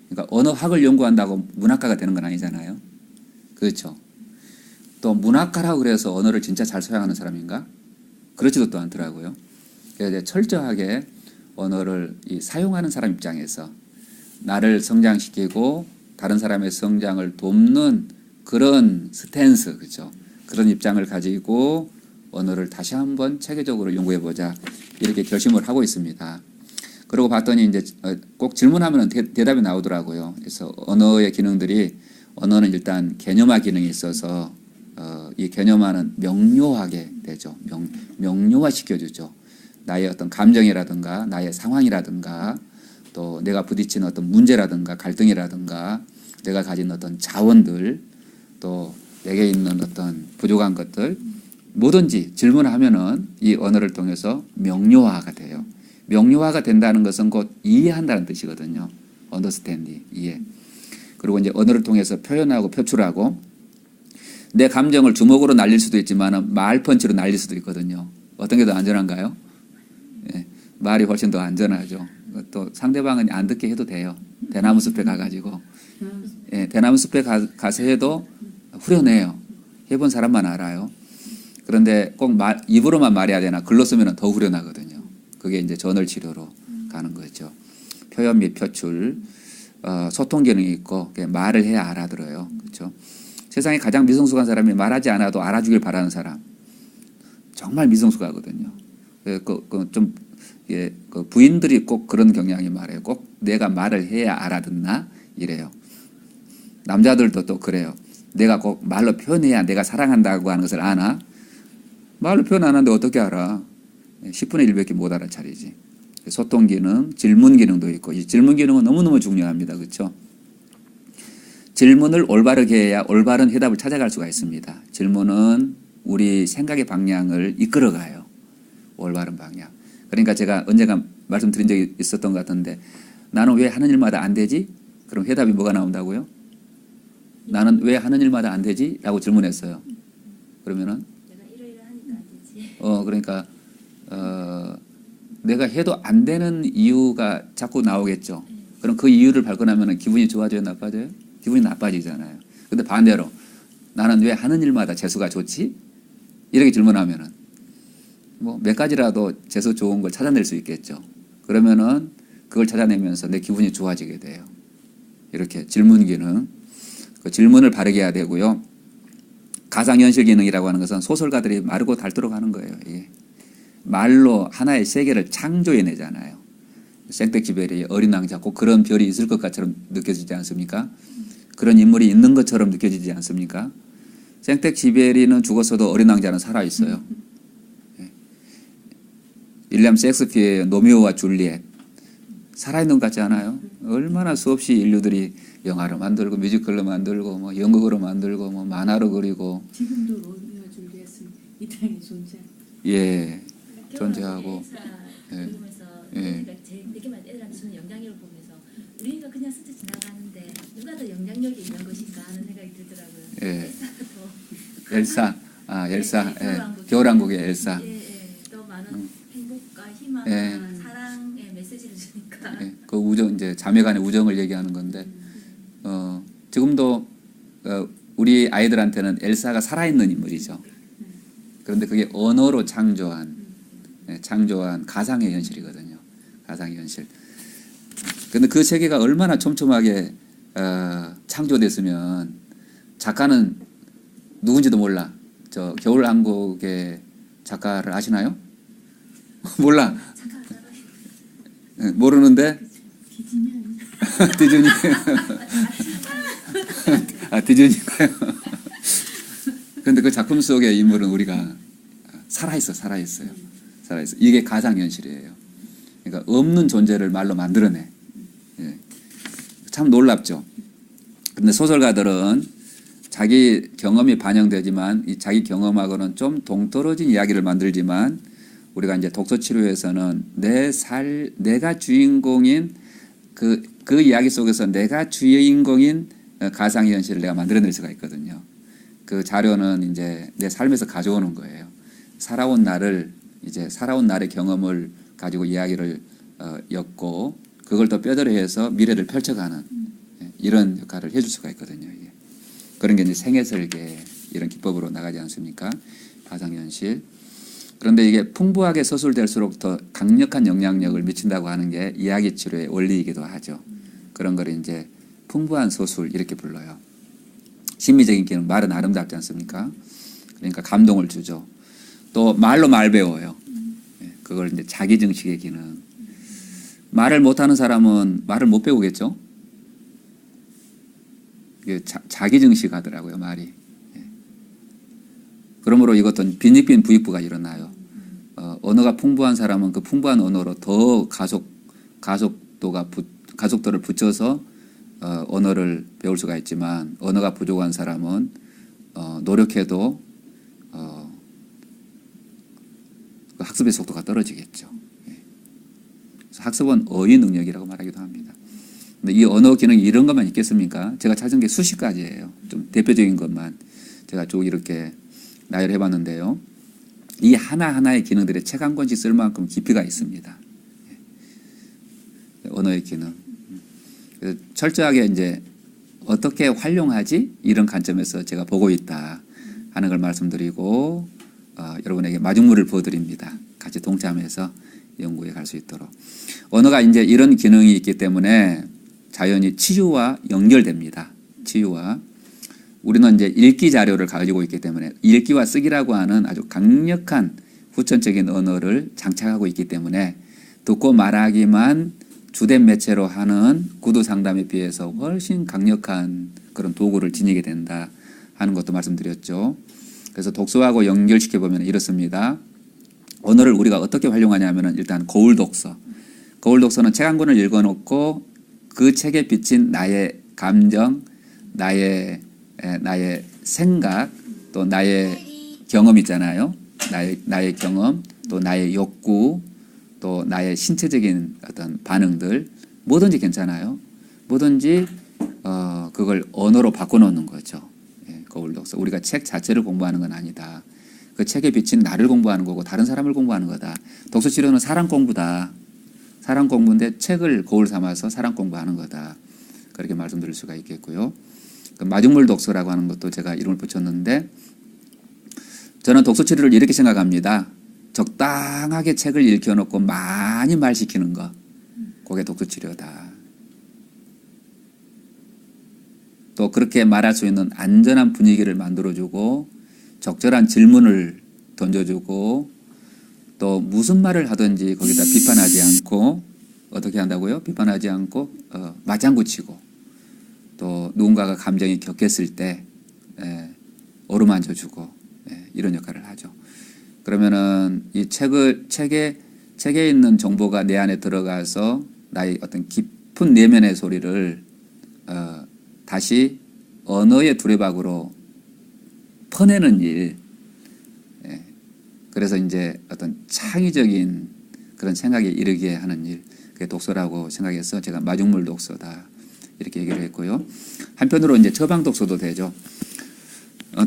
그러니까 언어학을 연구한다고 문학가가 되는 건 아니잖아요. 그렇죠. 또 문학가라고 그래서 언어를 진짜 잘 소양하는 사람인가? 그렇지도 또 않더라고요. 그래서 이제 철저하게 언어를 사용하는 사람 입장에서 나를 성장시키고 다른 사람의 성장을 돕는 그런 스탠스, 그렇죠. 그런 입장을 가지고 언어를 다시 한번 체계적으로 연구해보자 이렇게 결심을 하고 있습니다. 그러고 봤더니 이제 꼭 질문하면 대답이 나오더라고요. 그래서 언어의 기능들이 언어는 일단 개념화 기능이 있어서 이 개념화는 명료하게 되죠. 명료화 시켜주죠. 나의 어떤 감정이라든가 나의 상황이라든가 또 내가 부딪히는 어떤 문제라든가 갈등이라든가 내가 가진 어떤 자원들 또 내게 있는 어떤 부족한 것들 뭐든지 질문하면은 이 언어를 통해서 명료화가 돼요. 명료화가 된다는 것은 곧 이해한다는 뜻이거든요. understanding, 이해. 그리고 이제 언어를 통해서 표현하고 표출하고 내 감정을 주먹으로 날릴 수도 있지만 말펀치로 날릴 수도 있거든요. 어떤 게 더 안전한가요? 예, 말이 훨씬 더 안전하죠. 또 상대방은 안 듣게 해도 돼요. 대나무 숲에 가가지고 예, 대나무 숲에 가서 해도 후련해요. 해본 사람만 알아요. 그런데 꼭 입으로만 말해야 되나 글로 쓰면 더 후련하거든요. 그게 이제 전월 치료로 가는 거죠. 표현 및 표출, 소통 기능이 있고 말을 해야 알아들어요. 그렇죠? 세상에 가장 미성숙한 사람이 말하지 않아도 알아주길 바라는 사람. 정말 미성숙하거든요. 좀 부인들이 꼭 그런 경향이 말해요. 꼭 내가 말을 해야 알아듣나 이래요. 남자들도 또 그래요. 내가 꼭 말로 표현해야 내가 사랑한다고 하는 것을 아나? 말로 표현 안 하는데 어떻게 알아? 10분의 1밖에 못 알아차리지. 소통 기능, 질문 기능도 있고 이 질문 기능은 너무너무 중요합니다. 그렇죠? 질문을 올바르게 해야 올바른 해답을 찾아갈 수가 있습니다. 질문은 우리 생각의 방향을 이끌어가요. 올바른 방향. 그러니까 제가 언젠가 말씀드린 적이 있었던 것 같은데 나는 왜 하는 일마다 안 되지? 그럼 해답이 뭐가 나온다고요? 나는 왜 하는 일마다 안 되지? 라고 질문했어요. 그러면은 내가 이러이러하니까 안 되지. 그러니까 내가 해도 안 되는 이유가 자꾸 나오겠죠. 그럼 그 이유를 발견하면 기분이 좋아져요, 나빠져요? 기분이 나빠지잖아요. 근데 반대로 나는 왜 하는 일마다 재수가 좋지? 이렇게 질문하면은 뭐 몇 가지라도 재수 좋은 걸 찾아낼 수 있겠죠. 그러면은 그걸 찾아내면서 내 기분이 좋아지게 돼요. 이렇게 질문 기능, 그 질문을 바르게 해야 되고요. 가상현실 기능이라고 하는 것은 소설가들이 마르고 닳도록 하는 거예요. 이게. 말로 하나의 세계를 창조해내잖아요. 생텍쥐베리 어린 왕자 꼭 그런 별이 있을 것 같처럼 느껴지지 않습니까? 그런 인물이 있는 것처럼 느껴지지 않습니까? 생텍쥐베리는 죽었어도 어린 왕자는 살아있어요. 윌리엄 셰익스피어의 로미오와 줄리엣 살아있는 것 같지 않아요? 얼마나 수없이 인류들이 영화로 만들고 뮤지컬로 만들고 뭐 연극으로 만들고 뭐 만화로 그리고 지금도 로미오와 줄리엣은 이 땅에 존재. 예 존재하고 예. 그러면서 예. 제일 되게만 애들한테 주는 영향력을 보면서 우리가 그냥 스쳐 지나가는데 누가 더 영향력이 있는 것인가 하는 생각이 들더라고요. 예. 엘사가 엘사 네, 예. 겨울왕국의 엘사 또 많은 행복과 희망과 예. 사랑의 메시지를 주니까. 예. 그 우정 이제 자매간의 우정을 얘기하는 건데 지금도 우리 아이들한테는 엘사가 살아있는 인물이죠. 그런데 그게 언어로 창조한 가상의 현실이거든요. 가상의 현실. 근데 그 세계가 얼마나 촘촘하게 창조됐으면 작가는 누군지도 몰라. 저 겨울왕국의 작가를 아시나요? 몰라. 모르는데 디즈니 디즈니가요. 근데 그 작품 속의 인물은 우리가 살아있어요. 이게 가상현실이에요. 그러니까 없는 존재를 말로 만들어내. 예. 참 놀랍죠. 근데 소설가들은 자기 경험이 반영되지만 이 자기 경험하고는 좀 동떨어진 이야기를 만들지만 우리가 이제 독서 치료에서는 내가 주인공인 그 이야기 속에서 내가 주인공인 가상현실을 내가 만들어낼 수가 있거든요. 그 자료는 이제 내 삶에서 가져오는 거예요. 살아온 날의 경험을 가지고 이야기를 엮고 그걸 또 뼈대로해서 미래를 펼쳐가는 이런 역할을 해줄 수가 있거든요. 이게. 그런 게 이제 생애설계 이런 기법으로 나가지 않습니까? 가상현실. 그런데 이게 풍부하게 서술될수록 더 강력한 영향력을 미친다고 하는 게 이야기 치료의 원리이기도 하죠. 그런 걸 이제 풍부한 서술 이렇게 불러요. 심미적인 기능, 말은 아름답지 않습니까? 그러니까 감동을 주죠. 또 말로 말 배워요. 그걸 이제 자기증식의 기능. 말을 못하는 사람은 말을 못 배우겠죠. 이게 자기증식 하더라고요, 말이. 그러므로 이것도 빈익빈 부익부가 일어나요. 언어가 풍부한 사람은 그 풍부한 언어로 더 가속도를 붙여서 언어를 배울 수가 있지만 언어가 부족한 사람은 노력해도 학습의 속도가 떨어지겠죠. 그래서 학습은 어휘 능력이라고 말하기도 합니다. 근데 이 언어 기능이 이런 것만 있겠습니까? 제가 찾은 게 수십 가지예요. 좀 대표적인 것만 제가 쭉 이렇게 나열해 봤는데요. 이 하나하나의 기능들의 책 한 권씩 쓸 만큼 깊이가 있습니다. 언어의 기능. 그래서 철저하게 이제 어떻게 활용하지? 이런 관점에서 제가 보고 있다 하는 걸 말씀드리고 여러분에게 마중물을 부어드립니다. 같이 동참해서 연구에 갈 수 있도록. 언어가 이제 이런 기능이 있기 때문에 자연히 치유와 연결됩니다. 치유와. 우리는 이제 읽기 자료를 가지고 있기 때문에 읽기와 쓰기라고 하는 아주 강력한 후천적인 언어를 장착하고 있기 때문에 듣고 말하기만 주된 매체로 하는 구두 상담에 비해서 훨씬 강력한 그런 도구를 지니게 된다 하는 것도 말씀드렸죠. 그래서 독서하고 연결시켜 보면 이렇습니다. 언어를 우리가 어떻게 활용하냐면은 일단 거울 독서. 거울 독서는 책 한 권을 읽어놓고 그 책에 비친 나의 감정, 나의 생각, 또 나의 경험 있잖아요. 나의 경험, 또 나의 욕구, 또 나의 신체적인 어떤 반응들 뭐든지 괜찮아요. 뭐든지 그걸 언어로 바꿔놓는 거죠. 거울 독서. 우리가 책 자체를 공부하는 건 아니다. 그 책에 비친 나를 공부하는 거고 다른 사람을 공부하는 거다. 독서 치료는 사람 공부다. 사람 공부인데 책을 거울 삼아서 사람 공부하는 거다. 그렇게 말씀드릴 수가 있겠고요. 그 마중물 독서라고 하는 것도 제가 이름을 붙였는데 저는 독서 치료를 이렇게 생각합니다. 적당하게 책을 읽혀놓고 많이 말시키는 거. 그게 독서 치료다. 또 그렇게 말할 수 있는 안전한 분위기를 만들어주고 적절한 질문을 던져주고 또 무슨 말을 하든지 거기다 비판하지 않고 어떻게 한다고요? 비판하지 않고 맞장구 치고 또 누군가가 감정이 격했을 때 어루만져주고 이런 역할을 하죠. 그러면은 이 책에 있는 정보가 내 안에 들어가서 나의 어떤 깊은 내면의 소리를 다시 언어의 두레박으로 퍼내는 일. 그래서 이제 어떤 창의적인 그런 생각에 이르게 하는 일. 그게 독서라고 생각해서 제가 마중물 독서다. 이렇게 얘기를 했고요. 한편으로 이제 처방 독서도 되죠.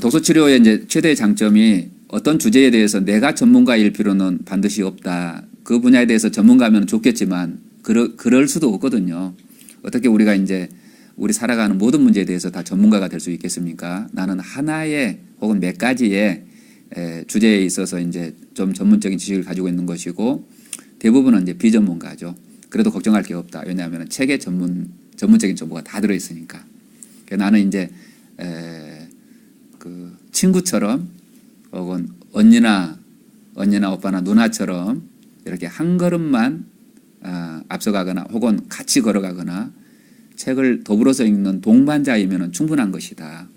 독서 치료의 이제 최대의 장점이 어떤 주제에 대해서 내가 전문가일 필요는 반드시 없다. 그 분야에 대해서 전문가면 좋겠지만 그럴 수도 없거든요. 어떻게 우리가 이제 우리 살아가는 모든 문제에 대해서 다 전문가가 될 수 있겠습니까? 나는 하나의 혹은 몇 가지의 주제에 있어서 이제 좀 전문적인 지식을 가지고 있는 것이고 대부분은 이제 비전문가죠. 그래도 걱정할 게 없다. 왜냐하면 책에 전문적인 정보가 다 들어있으니까. 나는 이제 그 친구처럼 혹은 언니나 오빠나 누나처럼 이렇게 한 걸음만 앞서가거나 혹은 같이 걸어가거나 책을 더불어서 읽는 동반자이면 충분한 것이다.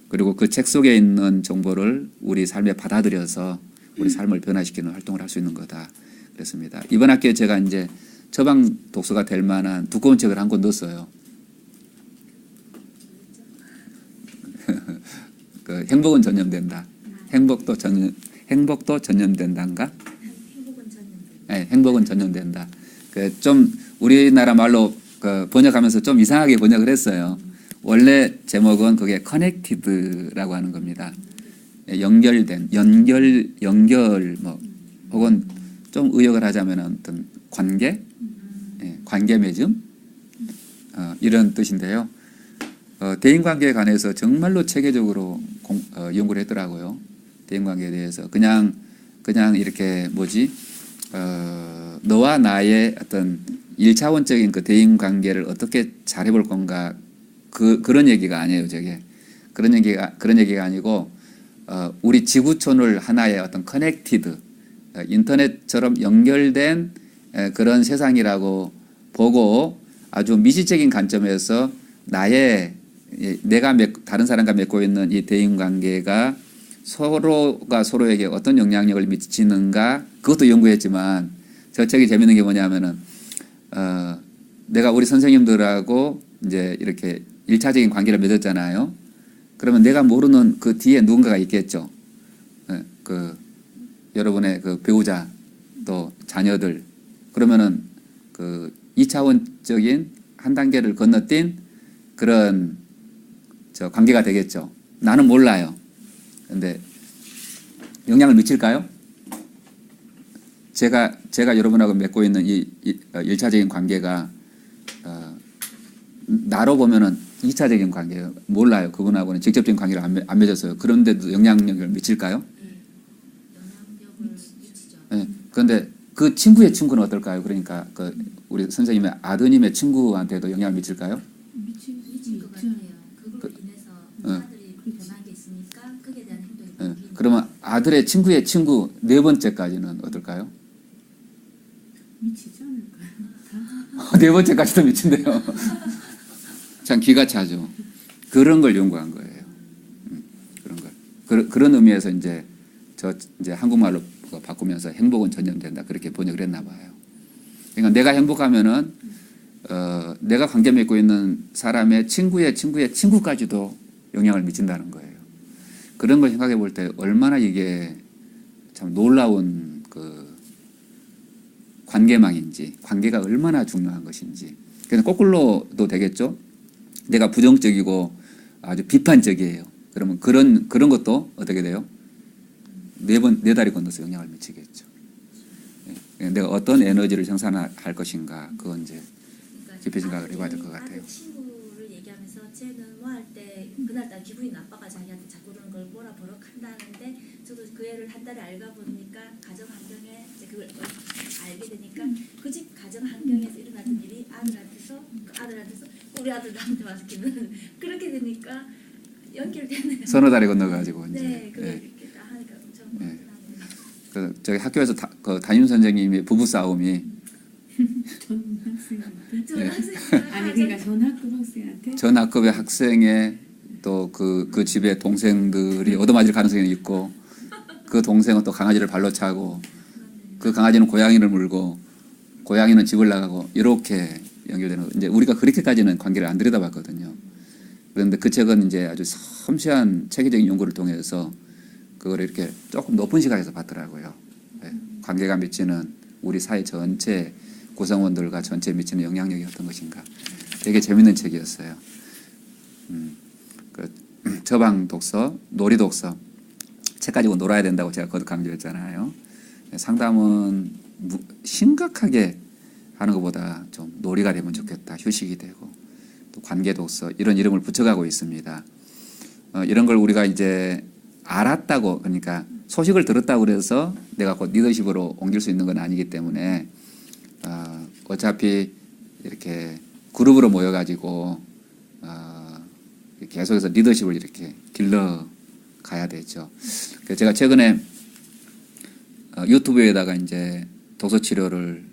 그리고 그 책 속에 있는 정보를 우리 삶에 받아들여서 우리 삶을 변화시키는 활동을 할 수 있는 거다. 그랬습니다. 이번 학기에 제가 이제 처방 독서가 될 만한 두꺼운 책을 한 권 넣었어요. 그 행복은 전염된다. 행복도 전염된다인가? 네, 행복은 전염된다. 그 좀 우리나라 말로 그 번역하면서 좀 이상하게 번역을 했어요. 원래 제목은 그게 커넥티드라고 하는 겁니다. 연결된, 연결 뭐 혹은 좀 의역을 하자면 어떤 관계, 관계 맺음 이런 뜻인데요. 대인관계에 관해서 정말로 체계적으로 연구를 했더라고요. 대인관계에 대해서 그냥 이렇게 너와 나의 어떤 1차원적인 그 대인관계를 어떻게 잘해볼 건가 그런 얘기가 아니에요. 저게 그런 얘기가 아니고 우리 지구촌을 하나의 어떤 커넥티드 인터넷처럼 연결된 그런 세상이라고 보고 아주 미시적인 관점에서 내가 다른 사람과 맺고 있는 이 대인관계가 서로가 서로에게 어떤 영향력을 미치는가 그것도 연구했지만 저 책이 재밌는 게 뭐냐면은 내가 우리 선생님들하고 이제 이렇게 1차적인 관계를 맺었잖아요. 그러면 내가 모르는 그 뒤에 누군가가 있겠죠. 그 여러분의 그 배우자 또 자녀들 그러면은 그 2차원적인 한 단계를 건너뛴 그런 관계가 되겠죠. 나는 몰라요. 근데 영향을 미칠까요? 제가 여러분하고 맺고 있는 이 1차적인 관계가 나로 보면은 2차적인 관계예요. 몰라요. 그분하고는 직접적인 관계를 안 맺었어요. 그런데도 영향력을 미칠까요? 영향력을 미치죠. 예. 그런데 그 친구의 친구는 어떨까요? 그러니까 그 우리 선생님의 아드님의 친구한테도 영향을 미칠까요? 미칠 것 같아요. 그걸로 인해서 아들이 변한 게 있으니까 그에 대한 행동이 예. 바뀌는 그러면 아들의 친구의 친구 네 번째까지는 어떨까요? 미치지 않을까요? 네 번째까지도 미친대요. 참 기가 차죠. 그런 걸 연구한 거예요. 그런 걸. 그런 의미에서 이제 이제 한국말로 바꾸면서 행복은 전염된다 그렇게 번역을 했나 봐요. 그러니까 내가 행복하면은 내가 관계 맺고 있는 사람의 친구의 친구의 친구까지도 영향을 미친다는 거예요. 그런 걸 생각해 볼 때 얼마나 이게 참 놀라운 그 관계망인지, 관계가 얼마나 중요한 것인지. 그래서 거꾸로도 되겠죠. 내가 부정적이고 아주 비판적이에요. 그러면 그런 것도 어떻게 돼요? 네 다리 건너서 영향을 미치겠죠. 예. 내가 어떤 에너지를 생산할 것인가, 그건 이제 그러니까 깊이 생각을 해봐야 될 것 같아요. 아들 친구를 얘기하면서 쟤는 뭐 할 때 그날따라 기분이 나빠가 자기한테 자꾸 그런 걸 뭐라 버럭한다는데 저도 그 애를 한 달에 알다 보니까 가정 환경에 이제 그걸 알게 되니까 그 집 가정 환경에서 일어났던 일이 아들한테서 우리 아들 나한테 와서 기분 그렇게 되니까 연결되네요. 서너 다리 건너가지고 이제. 네, 그걸 예. 이렇게 다 하니까 엄청 예. 나네요. 그 저희 학교에서 그 담임 선생님이 부부 싸움이 전 학생한테? 저 네. 아니 그러니까 전 학급 학생한테? 전 학급의 학생의 또 그 집의 동생들이 얻어맞을 가능성이 있고 그 동생은 또 강아지를 발로 차고 그 강아지는 고양이를 물고 고양이는 집을 나가고 이렇게 연결되는 이제 우리가 그렇게까지는 관계를 안 들여다봤거든요. 그런데 그 책은 이제 아주 섬세한 체계적인 연구를 통해서 그걸 이렇게 조금 높은 시각에서 봤더라고요. 네. 관계가 미치는 우리 사회 전체 구성원들과 전체에 미치는 영향력이 어떤 것인가. 되게 재밌는 책이었어요. 그 처방 독서, 놀이 독서. 책 가지고 놀아야 된다고 제가 거듭 강조했잖아요. 상담은 심각하게 하는 것보다 좀 놀이가 되면 좋겠다. 휴식이 되고 또 관계 독서 이런 이름을 붙여가고 있습니다. 이런 걸 우리가 이제 알았다고 그러니까 소식을 들었다고 그래서 내가 곧 리더십으로 옮길 수 있는 건 아니기 때문에 어차피 이렇게 그룹으로 모여가지고 계속해서 리더십을 이렇게 길러 가야 되죠. 그래서 제가 최근에 유튜브에다가 이제 독서 치료를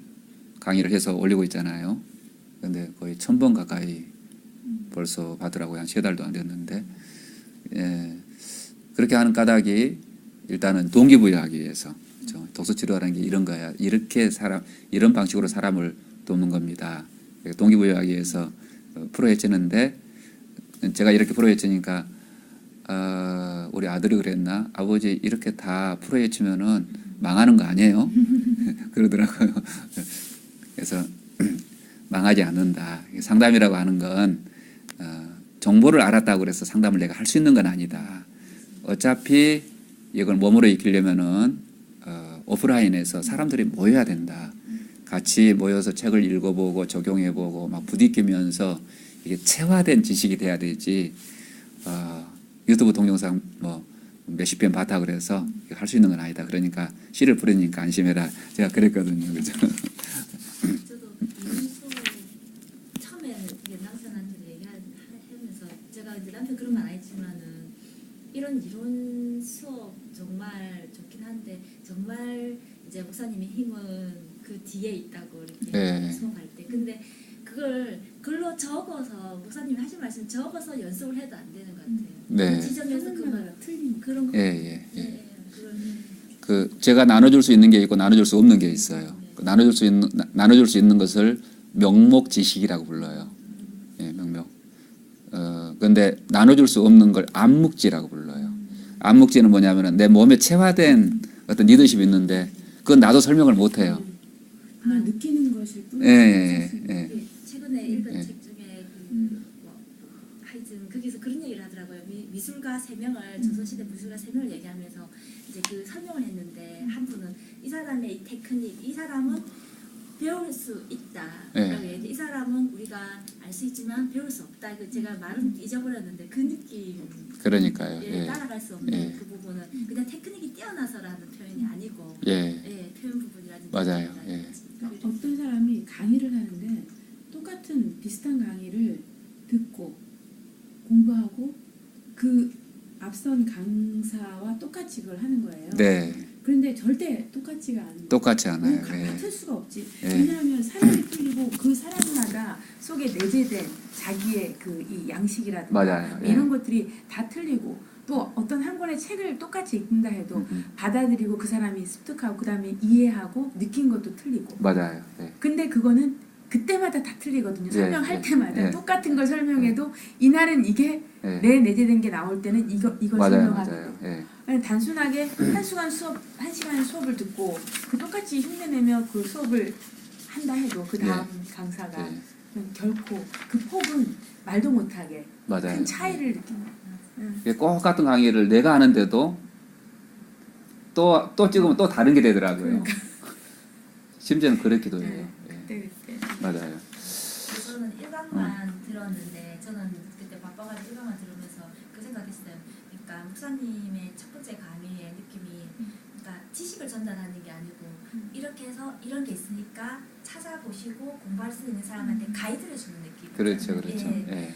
강의를 해서 올리고 있잖아요. 그런데 거의 1000번 가까이 벌써 받으라고 한 3달도 안 됐는데 예, 그렇게 하는 까닭이 일단은 동기부여하기 위해서 그렇죠? 독서 치료라는 게 이런 거야. 이렇게 이런 방식으로 사람을 돕는 겁니다. 동기부여하기 위해서 프로헤치는데 제가 이렇게 프로헤치니까 우리 아들이 그랬나? 아버지 이렇게 다 프로헤치면은 망하는 거 아니에요? 그러더라고요. 그래서 망하지 않는다. 상담이라고 하는 건 정보를 알았다고 그래서 상담을 내가 할 수 있는 건 아니다. 어차피 이걸 몸으로 익히려면은 오프라인에서 사람들이 모여야 된다. 같이 모여서 책을 읽어보고 적용해보고 막 부딪히면서 이게 체화된 지식이 돼야 되지. 유튜브 동영상 뭐 몇십 편 봤다 그래서 할 수 있는 건 아니다. 그러니까 씨를 뿌리니까 안심해라. 제가 그랬거든요. 그죠? 저도 이혼수 처음에 이게 남편한테 얘기하면서 제가 이제 남편 그런 말 안 했지만은 이런 이론 수업 정말 좋긴 한데 정말 이제 목사님의 힘은 그 뒤에 있다고 이렇게 네. 수업할 때 근데 그걸 글로 적어서 목사님이 하신 말씀 적어서 연습을 해도 안 되는 것 같아요. 네. 그 지점에서 그만 틀린 그런 거. 예, 예, 예. 네, 그런 그 제가 나눠줄 수 있는 게 있고 나눠줄 수 없는 게 있어요. 그 나눠줄 수 있는 것을 명목 지식이라고 불러요. 예, 명목. 그런데 나눠줄 수 없는 걸 암묵지라고 불러요. 암묵지는 뭐냐면은 내 몸에 체화된 어떤 리더십이 있는데 그건 나도 설명을 못 해요. 그냥 느끼는 것일 뿐. 예, 예, 예. 그 최근에 읽은 예. 책 중에 뭐 하여튼 거기서 그런 얘기를 하더라고요. 미술가 3명을 조선시대 미술가 3명을 얘기하면서 이제 그 설명을 했는데 한 분은 이 사람의 이 테크닉, 이 사람은 배울 수 있다. 예. 이 사람은 우리가 알 수 있지만 배울 수 없다. 그 제가 말은 잊어버렸는데 그 느낌. 그러니까요. 예, 예. 따라갈 수 없는 예. 그 부분은 그냥 테크닉이 뛰어나서라는 표현이 아니고 예. 예, 표현 부분이라든지 맞아요. 그런 예. 부분이라든지. 어떤 사람이 강의를 하는데 똑같은 비슷한 강의를 듣고 공부하고 그 앞선 강사와 똑같이 그걸 하는 거예요. 네. 그런데 절대 똑같지가 않은 거예요. 똑같지 않아요. 예. 같을 수가 없지. 예. 왜냐하면 사람이 틀리고 그 사람마다 속에 내재된 자기의 그 이 양식이라든가 맞아요. 예. 이런 것들이 다 틀리고 또 어떤 한 권의 책을 똑같이 읽는다 해도 음. 받아들이고 그 사람이 습득하고 그 다음에 이해하고 느낀 것도 틀리고 맞아요. 예. 근데 그거는 그때마다 다 틀리거든요. 예, 설명할 예, 때마다 예. 똑같은 걸 설명해도 이날은 이게 예. 내 내재된 게 나올 때는 이걸 맞아요. 설명하고 맞아요. 예. 그냥 단순하게 한 시간 수업을 듣고 그 똑같이 흉내내며 그 수업을 한다 해도 그 다음 강사가 예. 결코 그 폭은 말도 못하게 맞아요. 큰 차이를 느낀다. 예, 똑같은 강의를 내가 하는데도 또 찍으면 또 다른 게 되더라고요. 심지어는 그렇기도 해요. 예. 그때 맞아요. 저는 1강만 들었는데 저는 그때 바빠가지고 1강만 들으면서 그 생각했어요. 그러니까 목사님의 첫 번째 강의의 느낌이 그러니까 지식을 전달하는 게 아니고 이렇게 해서 이런 게 있으니까 찾아보시고 공부할 수 있는 사람한테 가이드를 주는 느낌. 그렇죠. 그렇죠. 예. 예.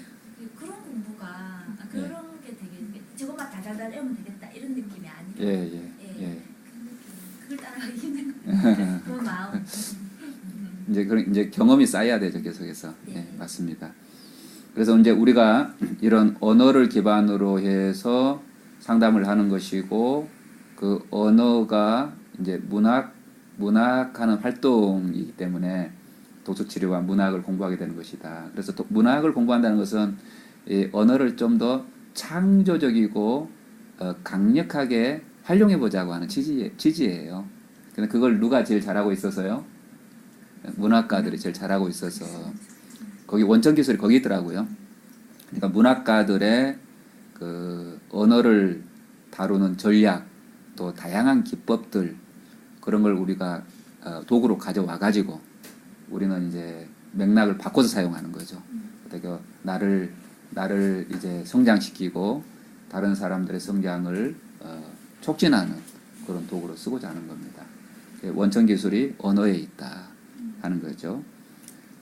그런 공부가 그런 게 되게 저것만 달달달 외우면 되겠다 이런 느낌이 아니라 예. 예. 예. 그 느낌. 그걸 따라가기 힘든 거 그 마음. 이제 경험이 쌓여야 되죠, 계속해서. 예, 네. 맞습니다. 그래서 이제 우리가 이런 언어를 기반으로 해서 상담을 하는 것이고 그 언어가 이제 문학하는 활동이기 때문에 도서치료와 문학을 공부하게 되는 것이다. 그래서 또 문학을 공부한다는 것은 이 언어를 좀 더 창조적이고 강력하게 활용해 보자고 하는 취지예요. 근데 그걸 누가 제일 잘하고 있어서요? 문학가들이 제일 잘하고 있어서 거기 원천 기술이 거기 있더라고요. 그러니까 문학가들의 그 언어를 다루는 전략 또 다양한 기법들 그런 걸 우리가 도구로 가져와 가지고 우리는 이제 맥락을 바꿔서 사용하는 거죠. 어떻게 나를 이제 성장시키고 다른 사람들의 성장을 촉진하는 그런 도구로 쓰고자 하는 겁니다. 원천 기술이 언어에 있다 하는 거죠.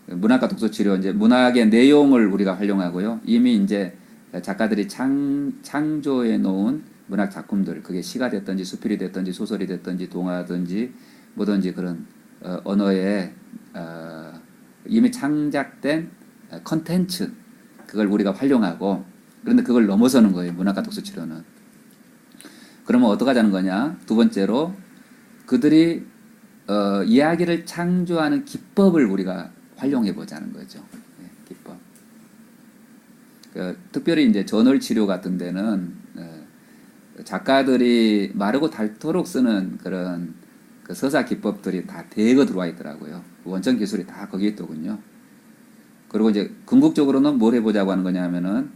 문학과 독서치료 이제 문학의 내용을 우리가 활용하고요. 이미 이제 작가들이 창조해 놓은 문학 작품들 그게 시가 됐든지 수필이 됐든지 소설이 됐든지 동화든지 뭐든지 그런 언어에 이미 창작된 컨텐츠 그걸 우리가 활용하고 그런데 그걸 넘어서는 거예요. 문학과 독서치료는. 그러면 어떻게 하자는 거냐? 두 번째로 그들이 이야기를 창조하는 기법을 우리가 활용해 보자는 거죠. 네, 기법. 특별히 이제 저널 치료 같은 데는 작가들이 마르고 닳도록 쓰는 그런 그 서사 기법들이 다 대거 들어와 있더라고요. 원천 기술이 다 거기에 있더군요. 그리고 이제 궁극적으로는 뭘 해보자고 하는 거냐 하면은